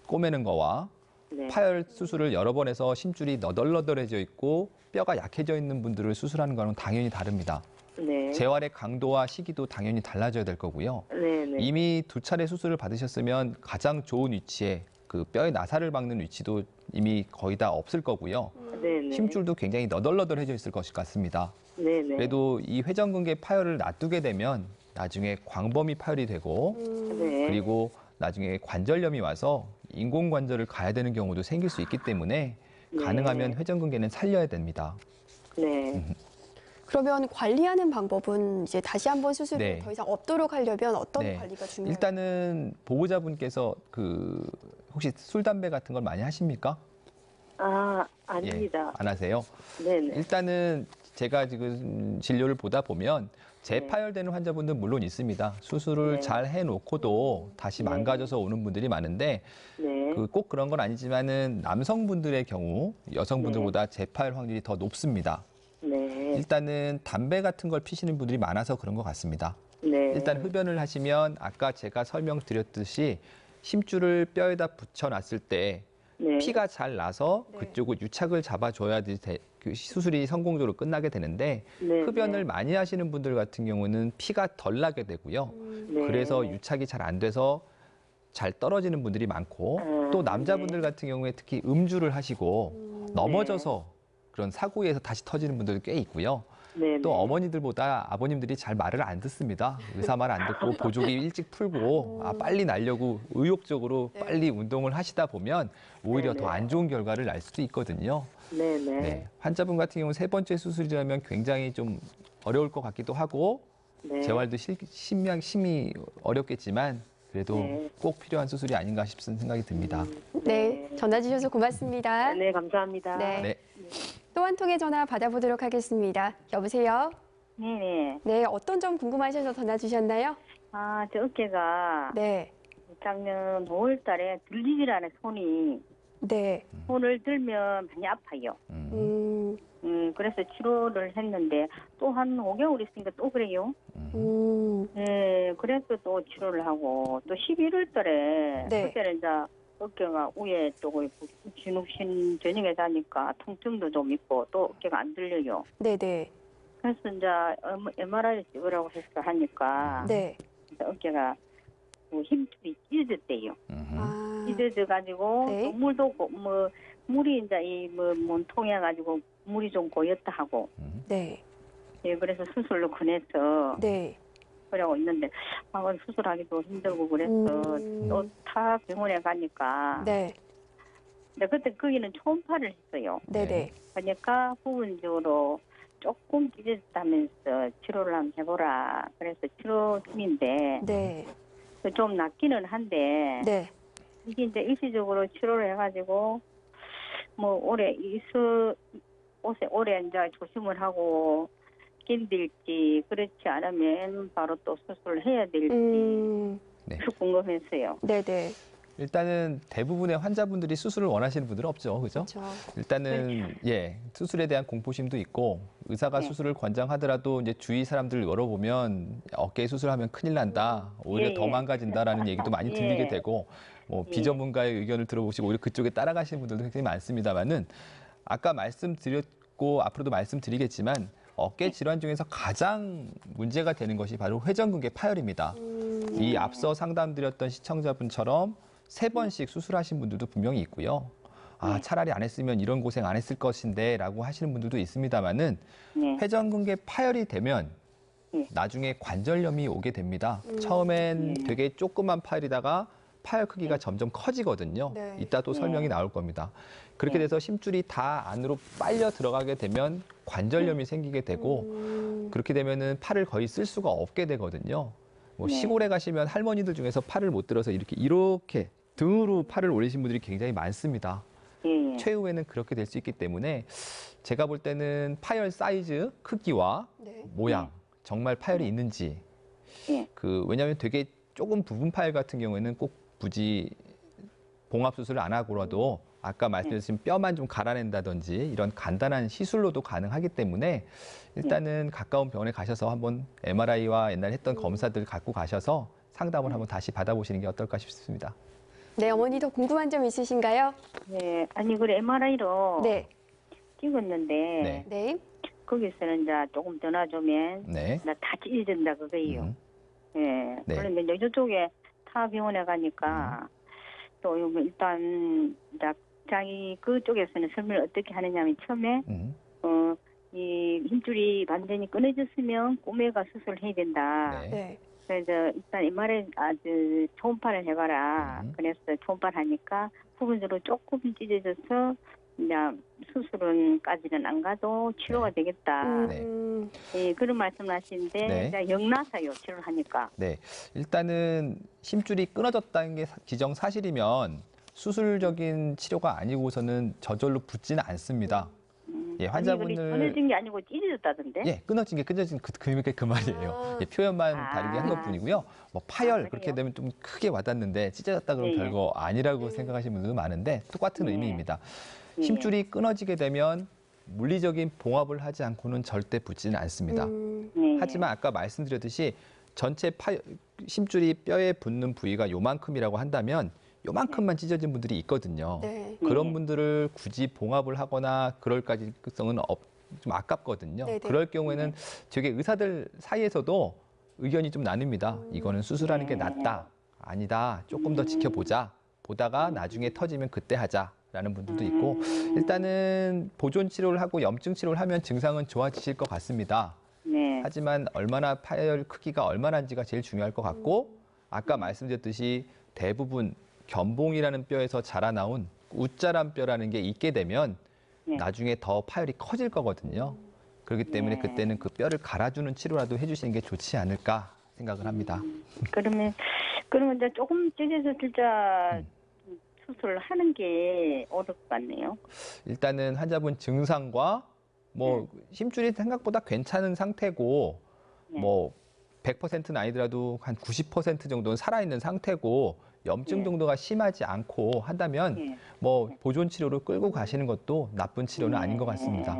꼬매는 거와 네. 파열 수술을 여러 번 해서 심줄이 너덜너덜해져 있고 뼈가 약해져 있는 분들을 수술하는 거는 당연히 다릅니다. 네. 재활의 강도와 시기도 당연히 달라져야 될 거고요. 네네. 이미 2차례 수술을 받으셨으면 가장 좋은 위치에 그 뼈의 나사를 박는 위치도 이미 거의 다 없을 거고요. 네네. 힘줄도 굉장히 너덜너덜해져 있을 것 같습니다. 네네. 그래도 이 회전근개 파열을 놔두게 되면 나중에 광범위 파열이 되고 네. 그리고 나중에 관절염이 와서 인공관절을 가야 되는 경우도 생길 수 있기 때문에 가능하면 회전근개는 살려야 됩니다. 네. 그러면 관리하는 방법은 이제 다시 한번 수술이 네. 더 이상 없도록 하려면 어떤 네. 관리가 중요할까요? 일단은 보호자분께서 그 혹시 술, 담배 같은 걸 많이 하십니까? 아닙니다. 예, 안 하세요? 네네. 일단은 제가 지금 진료를 보다 보면 재파열되는 환자분들 물론 있습니다. 수술을 네. 잘 해놓고도 다시 네. 망가져서 오는 분들이 많은데 네. 꼭 그런 건 아니지만은 남성분들의 경우 여성분들보다 재파열 확률이 더 높습니다. 네. 일단은 담배 같은 걸 피시는 분들이 많아서 그런 것 같습니다. 네. 일단 흡연을 하시면 아까 제가 설명드렸듯이 심줄을 뼈에다 붙여놨을 때 네. 피가 잘 나서 네. 그쪽을 유착을 잡아줘야지 그 수술이 성공적으로 끝나게 되는데 네. 흡연을 많이 하시는 분들 같은 경우는 피가 덜 나게 되고요. 네. 그래서 유착이 잘 안 돼서 잘 떨어지는 분들이 많고 또 남자분들 같은 경우에 특히 음주를 하시고 넘어져서 그런 사고에서 다시 터지는 분들도 꽤 있고요. 네. 또 어머니들보다 아버님들이 잘 말을 안 듣습니다. 의사 말 안 듣고 보조기 일찍 풀고 빨리 나려고 의욕적으로 네. 빨리 운동을 하시다 보면 오히려 네네. 더 안 좋은 결과를 날 수도 있거든요. 네네. 네. 환자분 같은 경우는 3번째 수술이라면 굉장히 좀 어려울 것 같기도 하고 네. 재활도 심히 어렵겠지만 그래도 네. 꼭 필요한 수술이 아닌가 싶은 생각이 듭니다. 네, 전화 주셔서 고맙습니다. 네, 감사합니다. 네. 네. 또 한 통의 전화 받아보도록 하겠습니다. 여보세요? 네네. 네, 어떤 점 궁금하셔서 전화 주셨나요? 저 어깨가 네, 작년 5월 달에 들리질 않아 손이. 네, 손을 들면 많이 아파요. 그래서 치료를 했는데 또 한 5개월 있으니까 또 그래요. 네, 그래서 또 치료를 하고 또 11월 달에 네. 그때는 이제 어깨가 위에 또 진욱신 전형에 다니까 통증도 좀 있고 또 어깨가 안 들려요. 네, 네, 그래서 이제 MRI 찍으라고 해서 하니까 네. 어깨가 힘줄이 찢어졌대요. 아, 찢어져 가지고 네. 또 물도 뭐 물이 이제 이뭐 몸통해 가지고 물이 좀 고였다 하고 네, 예 그래서 수술로 권해서 네. 그러고 있는데 수술하기도 힘들고 그래서 또 타 병원에 가니까 네, 근데 그때 거기는 초음파를 했어요. 네, 네. 그러니까 부분적으로 조금 찢어졌다면서 치료를 한번 해보라. 그래서 치료 중인데 네, 좀 낫기는 한데 네. 이게 이제 일시적으로 치료를 해가지고 뭐 오래 이제 조심을 하고 견딜지 그렇지 않으면 바로 또 수술을 해야 될지 네. 궁금했어요. 네네. 일단은 대부분의 환자분들이 수술을 원하시는 분들은 없죠, 그죠? 그렇죠. 일단은 예 수술에 대한 공포심도 있고 의사가 네. 수술을 권장하더라도 이제 주위 사람들 열어보면 어깨 수술하면 큰일 난다, 오히려 예, 더 예. 망가진다라는 얘기도 많이 예. 들리게 되고 뭐 예. 비전문가의 의견을 들어보시고 오히려 그쪽에 따라가시는 분들도 굉장히 많습니다만은 아까 말씀드렸고 앞으로도 말씀드리겠지만 어깨 질환 중에서 가장 문제가 되는 것이 바로 회전근개 파열입니다. 이 앞서 상담드렸던 시청자분처럼 3번씩 수술하신 분들도 분명히 있고요. 아, 차라리 안 했으면 이런 고생 안 했을 것인데 라고 하시는 분들도 있습니다만은 네. 회전근개 파열이 되면 네. 나중에 관절염이 오게 됩니다. 처음엔 네. 되게 조그만 파열이다가 파열 크기가 점점 커지거든요. 네. 이따 또 설명이 나올 겁니다. 그렇게 돼서 심줄이 다 안으로 빨려 들어가게 되면 관절염이 생기게 되고 그렇게 되면은 팔을 거의 쓸 수가 없게 되거든요. 뭐 네. 시골에 가시면 할머니들 중에서 팔을 못 들어서 이렇게 등으로 팔을 올리신 분들이 굉장히 많습니다. 예. 최후에는 그렇게 될 수 있기 때문에 제가 볼 때는 파열 사이즈, 크기와 네. 모양, 정말 파열이 있는지 예. 왜냐하면 되게 조금 부분 파열 같은 경우에는 꼭 굳이 봉합 수술을 안 하고라도 아까 말씀드린 뼈만 좀 갈아낸다든지 이런 간단한 시술로도 가능하기 때문에 일단은 가까운 병원에 가셔서 한번 MRI와 옛날에 했던 검사들 갖고 가셔서 상담을 한번 다시 받아보시는 게 어떨까 싶습니다. 네, 어머니도 궁금한 점 있으신가요? 네. 아니 그래 MRI로 네. 찍었는데 네. 네. 거기서는 이제 조금 더 놔주면 네. 나 다 찢어진다 그거예요. 예. 네. 그런데 이제 이쪽에 타 병원에 가니까 또 여기 일단 이제 자기 그쪽에서는 설명을 어떻게 하느냐면 처음에 이 힘줄이 완전히 끊어졌으면 꼬매가 수술해야 된다. 네. 네. 그래서 일단 MRI 아주 초음파를 해봐라. 그래서 초음파를 하니까 부분적으로 조금 찢어져서 이제 수술은까지는 안 가도 치료가 되겠다. 네. 예, 그런 말씀하시는데 네. 이제 영나사요 치료를 하니까. 네. 일단은 심줄이 끊어졌다는 게 기정사실이면 수술적인 치료가 아니고서는 저절로 붙지는 않습니다. 예, 환자분들 끊어진 게 아니고 찢어졌다던데. 예, 끊어진 그 말이에요. 예, 표현만 다르게 한 것뿐이고요. 뭐 파열 그래요? 그렇게 되면 좀 크게 와닿는데 찢어졌다 그러면 예, 예. 별거 아니라고 생각하시는 분들도 많은데 똑같은 예. 의미입니다. 예. 힘줄이 끊어지게 되면 물리적인 봉합을 하지 않고는 절대 붙지는 않습니다. 예. 하지만 아까 말씀드렸듯이 전체 심줄이 뼈에 붙는 부위가 요만큼이라고 한다면 요만큼만 찢어진 분들이 있거든요. 네. 그런 분들을 굳이 봉합을 하거나 그럴 가능성은 좀 아깝거든요. 네네. 그럴 경우에는 되게 의사들 사이에서도 의견이 좀 나뉩니다. 이거는 수술하는 게 낫다. 아니다. 조금 더 지켜보자. 보다가 나중에 터지면 그때 하자라는 분들도 있고 일단은 보존 치료를 하고 염증 치료를 하면 증상은 좋아지실 것 같습니다. 네. 하지만 얼마나 파열 크기가 얼마나인지가 제일 중요할 것 같고 아까 말씀드렸듯이 대부분 견봉이라는 뼈에서 자라나온 웃자란 뼈라는 게 있게 되면 네. 나중에 더 파열이 커질 거거든요. 그렇기 때문에 그때는 그 뼈를 갈아주는 치료라도 해주시는 게 좋지 않을까 생각을 합니다. 그러면 이제 조금 찢어져 진짜 수술을 하는 게 어려울 것 같네요. 일단은 환자분 증상과 뭐 힘줄이 생각보다 괜찮은 상태고 뭐 100%는 아니더라도 한 90% 정도는 살아있는 상태고 염증 정도가 심하지 않고 한다면 뭐 보존 치료로 끌고 가시는 것도 나쁜 치료는 아닌 것 같습니다.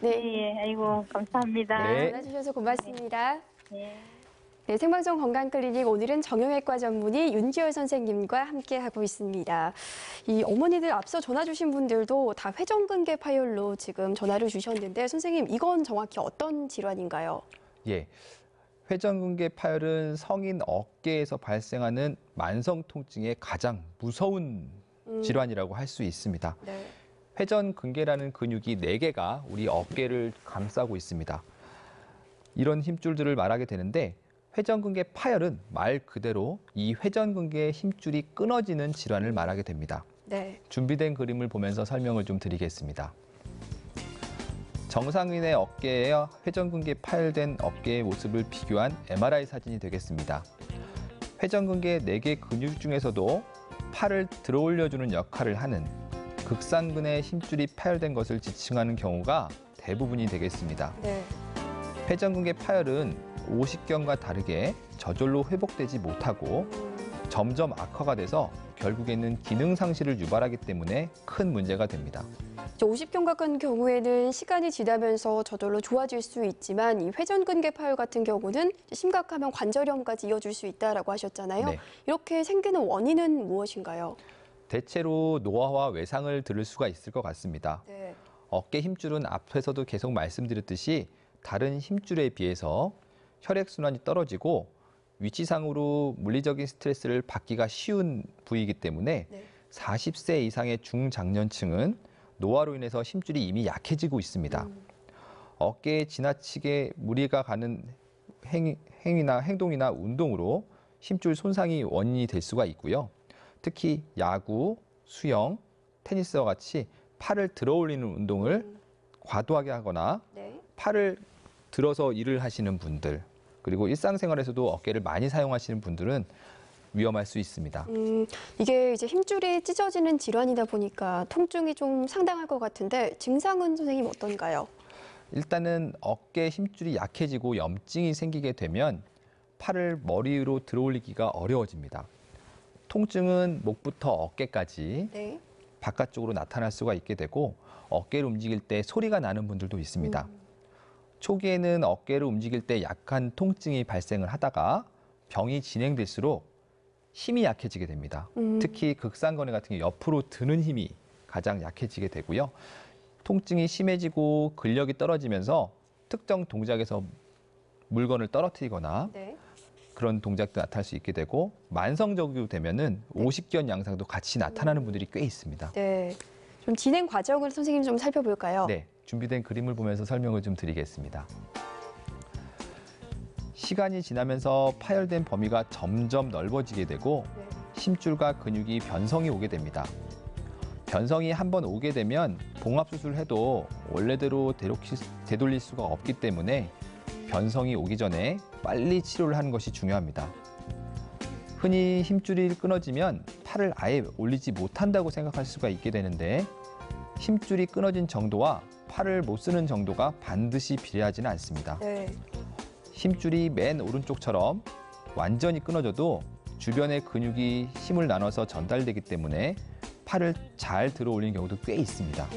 네, 아이고 감사합니다. 네. 전화 주셔서 고맙습니다. 네. 네, 생방송 건강클리닉 오늘은 정형외과 전문의 윤지열 선생님과 함께하고 있습니다. 이 어머니들 앞서 전화 주신 분들도 다 회전근개 파열로 지금 전화를 주셨는데 선생님 이건 정확히 어떤 질환인가요? 예. 회전근개 파열은 성인 어깨에서 발생하는 만성 통증의 가장 무서운 질환이라고 할 수 있습니다. 네. 회전근개라는 근육이 4개가 우리 어깨를 감싸고 있습니다. 이런 힘줄들을 말하게 되는데 회전근개 파열은 말 그대로 이 회전근개의 힘줄이 끊어지는 질환을 말하게 됩니다. 네. 준비된 그림을 보면서 설명을 좀 드리겠습니다. 정상인의 어깨와 회전근개 파열된 어깨의 모습을 비교한 MRI 사진이 되겠습니다. 회전근개 4개 근육 중에서도 팔을 들어올려주는 역할을 하는 극상근의 힘줄이 파열된 것을 지칭하는 경우가 대부분이 되겠습니다. 네. 회전근개 파열은 오십견과 다르게 저절로 회복되지 못하고 점점 악화가 돼서 결국에는 기능 상실을 유발하기 때문에 큰 문제가 됩니다. 50견 같은 경우에는 시간이 지나면서 저절로 좋아질 수 있지만 이 회전근개 파열 같은 경우는 심각하면 관절염까지 이어질 수 있다라고 하셨잖아요. 네. 이렇게 생기는 원인은 무엇인가요? 대체로 노화와 외상을 들을 수가 있을 것 같습니다. 네. 어깨 힘줄은 앞에서도 계속 말씀드렸듯이 다른 힘줄에 비해서 혈액순환이 떨어지고 위치상으로 물리적인 스트레스를 받기가 쉬운 부위이기 때문에 네. 40세 이상의 중장년층은 노화로 인해서 힘줄이 이미 약해지고 있습니다. 어깨에 지나치게 무리가 가는 행동이나 운동으로 힘줄 손상이 원인이 될 수가 있고요. 특히 야구, 수영, 테니스와 같이 팔을 들어 올리는 운동을 과도하게 하거나 네. 팔을 들어서 일을 하시는 분들, 그리고 일상생활에서도 어깨를 많이 사용하시는 분들은 위험할 수 있습니다. 이게 이제 힘줄이 찢어지는 질환이다 보니까 통증이 좀 상당할 것 같은데 증상은 선생님 어떤가요? 일단은 어깨 힘줄이 약해지고 염증이 생기게 되면 팔을 머리로 들어 올리기가 어려워집니다. 통증은 목부터 어깨까지 네. 바깥쪽으로 나타날 수가 있게 되고 어깨를 움직일 때 소리가 나는 분들도 있습니다. 초기에는 어깨를 움직일 때 약한 통증이 발생을 하다가 병이 진행될수록 힘이 약해지게 됩니다. 특히 극상근개 같은 경우 옆으로 드는 힘이 가장 약해지게 되고요. 통증이 심해지고 근력이 떨어지면서 특정 동작에서 물건을 떨어뜨리거나 네. 그런 동작도 나타날 수 있게 되고 만성적으로 되면은 오십견 양상도 같이 나타나는 분들이 꽤 있습니다. 네. 좀 진행 과정을 선생님 좀 살펴볼까요? 네, 준비된 그림을 보면서 설명을 좀 드리겠습니다. 시간이 지나면서 파열된 범위가 점점 넓어지게 되고 네. 힘줄과 근육이 변성이 오게 됩니다. 변성이 한번 오게 되면 봉합수술을 해도 원래대로 되돌릴 수가 없기 때문에 변성이 오기 전에 빨리 치료를 하는 것이 중요합니다. 흔히 힘줄이 끊어지면 팔을 아예 올리지 못한다고 생각할 수가 있게 되는데 힘줄이 끊어진 정도와 팔을 못 쓰는 정도가 반드시 비례하지는 않습니다. 네. 힘줄이 맨 오른쪽처럼 완전히 끊어져도 주변의 근육이 힘을 나눠서 전달되기 때문에 팔을 잘 들어 올리는 경우도 꽤 있습니다.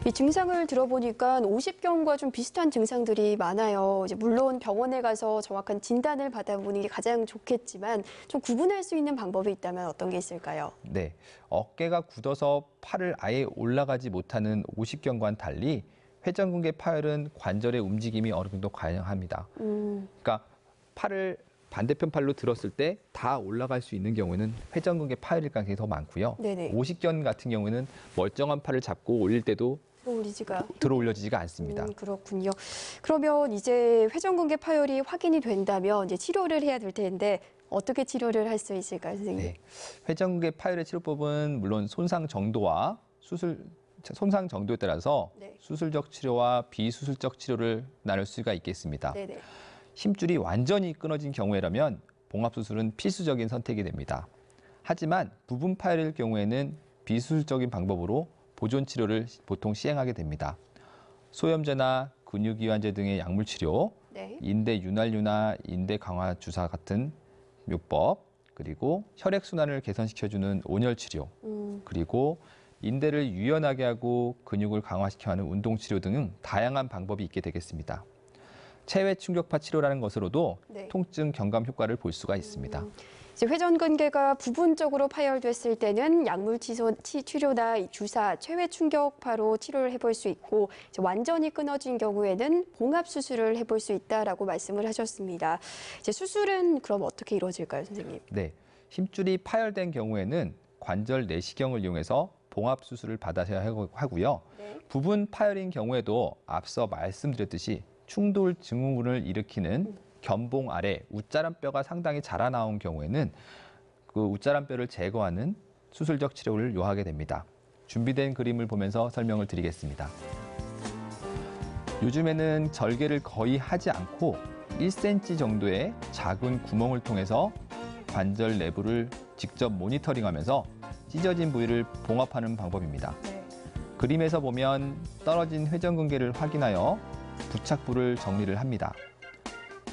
이 증상을 들어보니까 50견과 좀 비슷한 증상들이 많아요. 이제 물론 병원에 가서 정확한 진단을 받아보는 게 가장 좋겠지만 좀 구분할 수 있는 방법이 있다면 어떤 게 있을까요? 네, 어깨가 굳어서 팔을 아예 올라가지 못하는 50견과는 달리 회전근개 파열은 관절의 움직임이 어느 정도 가능합니다. 그러니까 팔을 반대편 팔로 들었을 때 다 올라갈 수 있는 경우에는 회전근개 파열일 가능성이 더 많고요. 네네. 오십견 같은 경우에는 멀쩡한 팔을 잡고 올릴 때도 들어 올려지지가 않습니다. 그렇군요. 그러면 이제 회전근개 파열이 확인이 된다면 이제 치료를 해야 될 텐데 어떻게 치료를 할 수 있을까요, 선생님? 네, 회전근개 파열의 치료법은 물론 손상 정도에 따라서 네. 수술적 치료와 비수술적 치료를 나눌 수가 있겠습니다. 네네. 힘줄이 완전히 끊어진 경우라면 봉합수술은 필수적인 선택이 됩니다. 하지만 부분 파열일 경우에는 비수술적인 방법으로 보존 치료를 보통 시행하게 됩니다. 소염제나 근육이완제 등의 약물 치료, 네. 인대 윤활유나 인대 강화 주사 같은 요법, 그리고 혈액순환을 개선시켜주는 온열 치료, 그리고 인대를 유연하게 하고 근육을 강화시켜하는 운동 치료 등 다양한 방법이 있게 되겠습니다. 체외 충격파 치료라는 것으로도 네. 통증 경감 효과를 볼 수가 있습니다. 이제 회전근개가 부분적으로 파열됐을 때는 약물 치료나 주사, 체외 충격파로 치료를 해볼 수 있고 이제 완전히 끊어진 경우에는 봉합 수술을 해볼 수 있다라고 말씀을 하셨습니다. 이제 수술은 그럼 어떻게 이루어질까요, 선생님? 네, 힘줄이 파열된 경우에는 관절 내시경을 이용해서 봉합 수술을 받아야 하고요. 네. 부분 파열인 경우에도 앞서 말씀드렸듯이 충돌 증후군을 일으키는 견봉 아래 웃자람뼈가 상당히 자라나온 경우에는 그 웃자람뼈를 제거하는 수술적 치료를 요하게 됩니다. 준비된 그림을 보면서 설명을 드리겠습니다. 요즘에는 절개를 거의 하지 않고 1cm 정도의 작은 구멍을 통해서 관절 내부를 직접 모니터링하면서 찢어진 부위를 봉합하는 방법입니다. 네. 그림에서 보면 떨어진 회전근개를 확인하여 부착부를 정리를 합니다.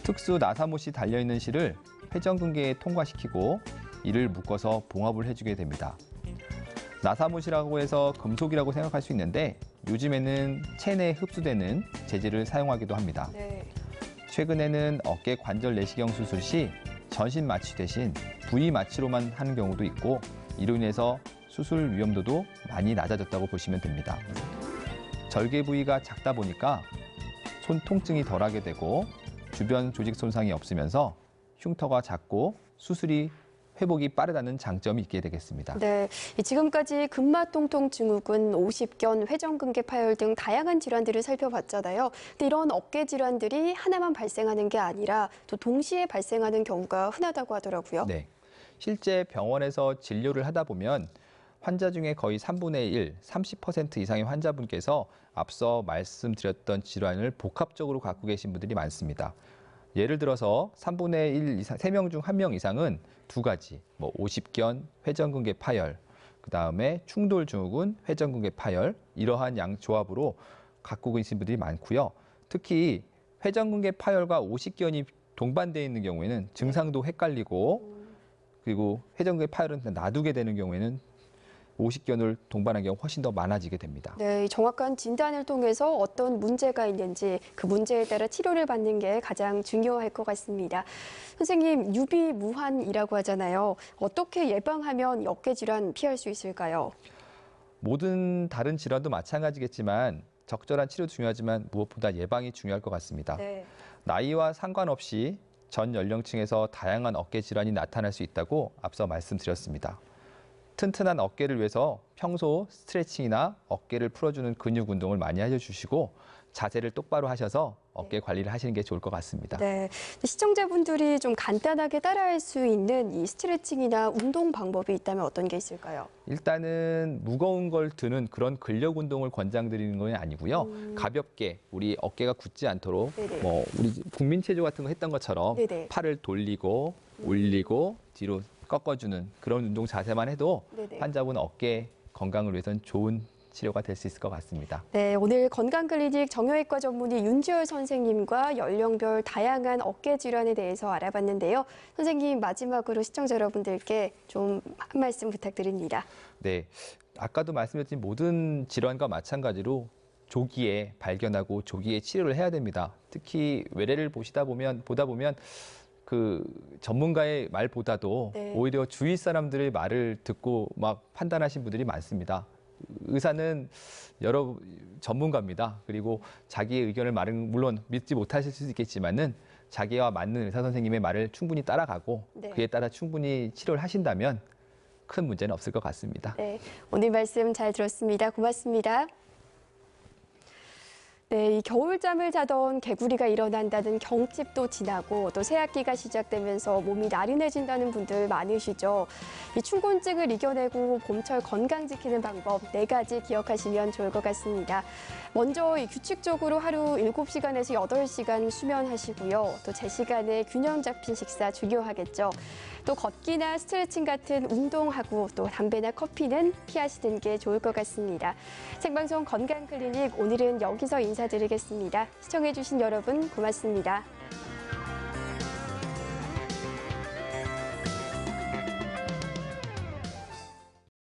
특수 나사못이 달려있는 실을 회전근개에 통과시키고 이를 묶어서 봉합을 해주게 됩니다. 나사못이라고 해서 금속이라고 생각할 수 있는데 요즘에는 체내에 흡수되는 재질을 사용하기도 합니다. 네. 최근에는 어깨 관절 내시경 수술 시 전신 마취 대신 부위 마취로만 하는 경우도 있고 이로 인해서 수술 위험도도 많이 낮아졌다고 보시면 됩니다. 절개 부위가 작다 보니까 손 통증이 덜하게 되고 주변 조직 손상이 없으면서 흉터가 작고 수술이 회복이 빠르다는 장점이 있게 되겠습니다. 네, 지금까지 근막통통 증후군, 오십견, 회전근개 파열 등 다양한 질환들을 살펴봤잖아요. 근데 이런 어깨 질환들이 하나만 발생하는 게 아니라 또 동시에 발생하는 경우가 흔하다고 하더라고요. 네, 실제 병원에서 진료를 하다 보면 환자 중에 거의 3분의 1, 30% 이상의 환자분께서 앞서 말씀드렸던 질환을 복합적으로 갖고 계신 분들이 많습니다. 예를 들어서 3분의 1 이상, 3명 중 1명 이상은 두 가지, 오십견, 회전근개 파열, 그다음에 충돌 증후군, 회전근개 파열 이러한 양 조합으로 갖고 계신 분들이 많고요. 특히 회전근개 파열과 오십견이 동반되어 있는 경우에는 증상도 헷갈리고 그리고 회전근개 파열은 놔두게 되는 경우에는 오십견을 동반한 경우 훨씬 더 많아지게 됩니다. 네, 정확한 진단을 통해서 어떤 문제가 있는지 그 문제에 따라 치료를 받는 게 가장 중요할 것 같습니다. 선생님, 유비무환이라고 하잖아요. 어떻게 예방하면 어깨 질환 피할 수 있을까요? 모든 다른 질환도 마찬가지겠지만 적절한 치료도 중요하지만 무엇보다 예방이 중요할 것 같습니다. 네. 나이와 상관없이 전 연령층에서 다양한 어깨 질환이 나타날 수 있다고 앞서 말씀드렸습니다. 튼튼한 어깨를 위해서 평소 스트레칭이나 어깨를 풀어주는 근육 운동을 많이 해주시고 자세를 똑바로 하셔서 어깨 관리를 하시는 게 좋을 것 같습니다. 네, 시청자분들이 좀 간단하게 따라할 수 있는 이 스트레칭이나 운동 방법이 있다면 어떤 게 있을까요? 일단은 무거운 걸 드는 그런 근력 운동을 권장드리는 건 아니고요. 가볍게 우리 어깨가 굳지 않도록 네네. 우리 국민체조 같은 거 했던 것처럼 네네. 팔을 돌리고 올리고 뒤로 꺾어주는 그런 운동 자세만 해도 네네. 환자분 어깨 건강을 위해서는 좋은 치료가 될 수 있을 것 같습니다. 네, 오늘 건강클리닉 정형외과 전문의 윤지열 선생님과 연령별 다양한 어깨 질환에 대해서 알아봤는데요. 선생님, 마지막으로 시청자 여러분들께 좀 한 말씀 부탁드립니다. 네, 아까도 말씀드렸지만 모든 질환과 마찬가지로 조기에 발견하고 조기에 치료를 해야 됩니다. 특히 외래를 보다 보면 그 전문가의 말보다도 네. 오히려 주위 사람들의 말을 듣고 막 판단하신 분들이 많습니다. 의사는 여러 전문가입니다. 그리고 자기의 의견을 물론 믿지 못하실 수 있겠지만은 자기와 맞는 의사 선생님의 말을 충분히 따라가고 네. 그에 따라 충분히 치료를 하신다면 큰 문제는 없을 것 같습니다. 네, 오늘 말씀 잘 들었습니다. 고맙습니다. 네, 이 겨울잠을 자던 개구리가 일어난다는 경칩도 지나고 또 새학기가 시작되면서 몸이 나른해진다는 분들 많으시죠. 이 춘곤증을 이겨내고 봄철 건강 지키는 방법 4가지 기억하시면 좋을 것 같습니다. 먼저 이 규칙적으로 하루 7시간에서 8시간 수면하시고요. 또 제 시간에 균형 잡힌 식사 중요하겠죠. 또 걷기나 스트레칭 같은 운동하고 또 담배나 커피는 피하시는 게 좋을 것 같습니다. 생방송 건강클리닉 오늘은 여기서 인사드리겠습니다. 시청해주신 여러분 고맙습니다.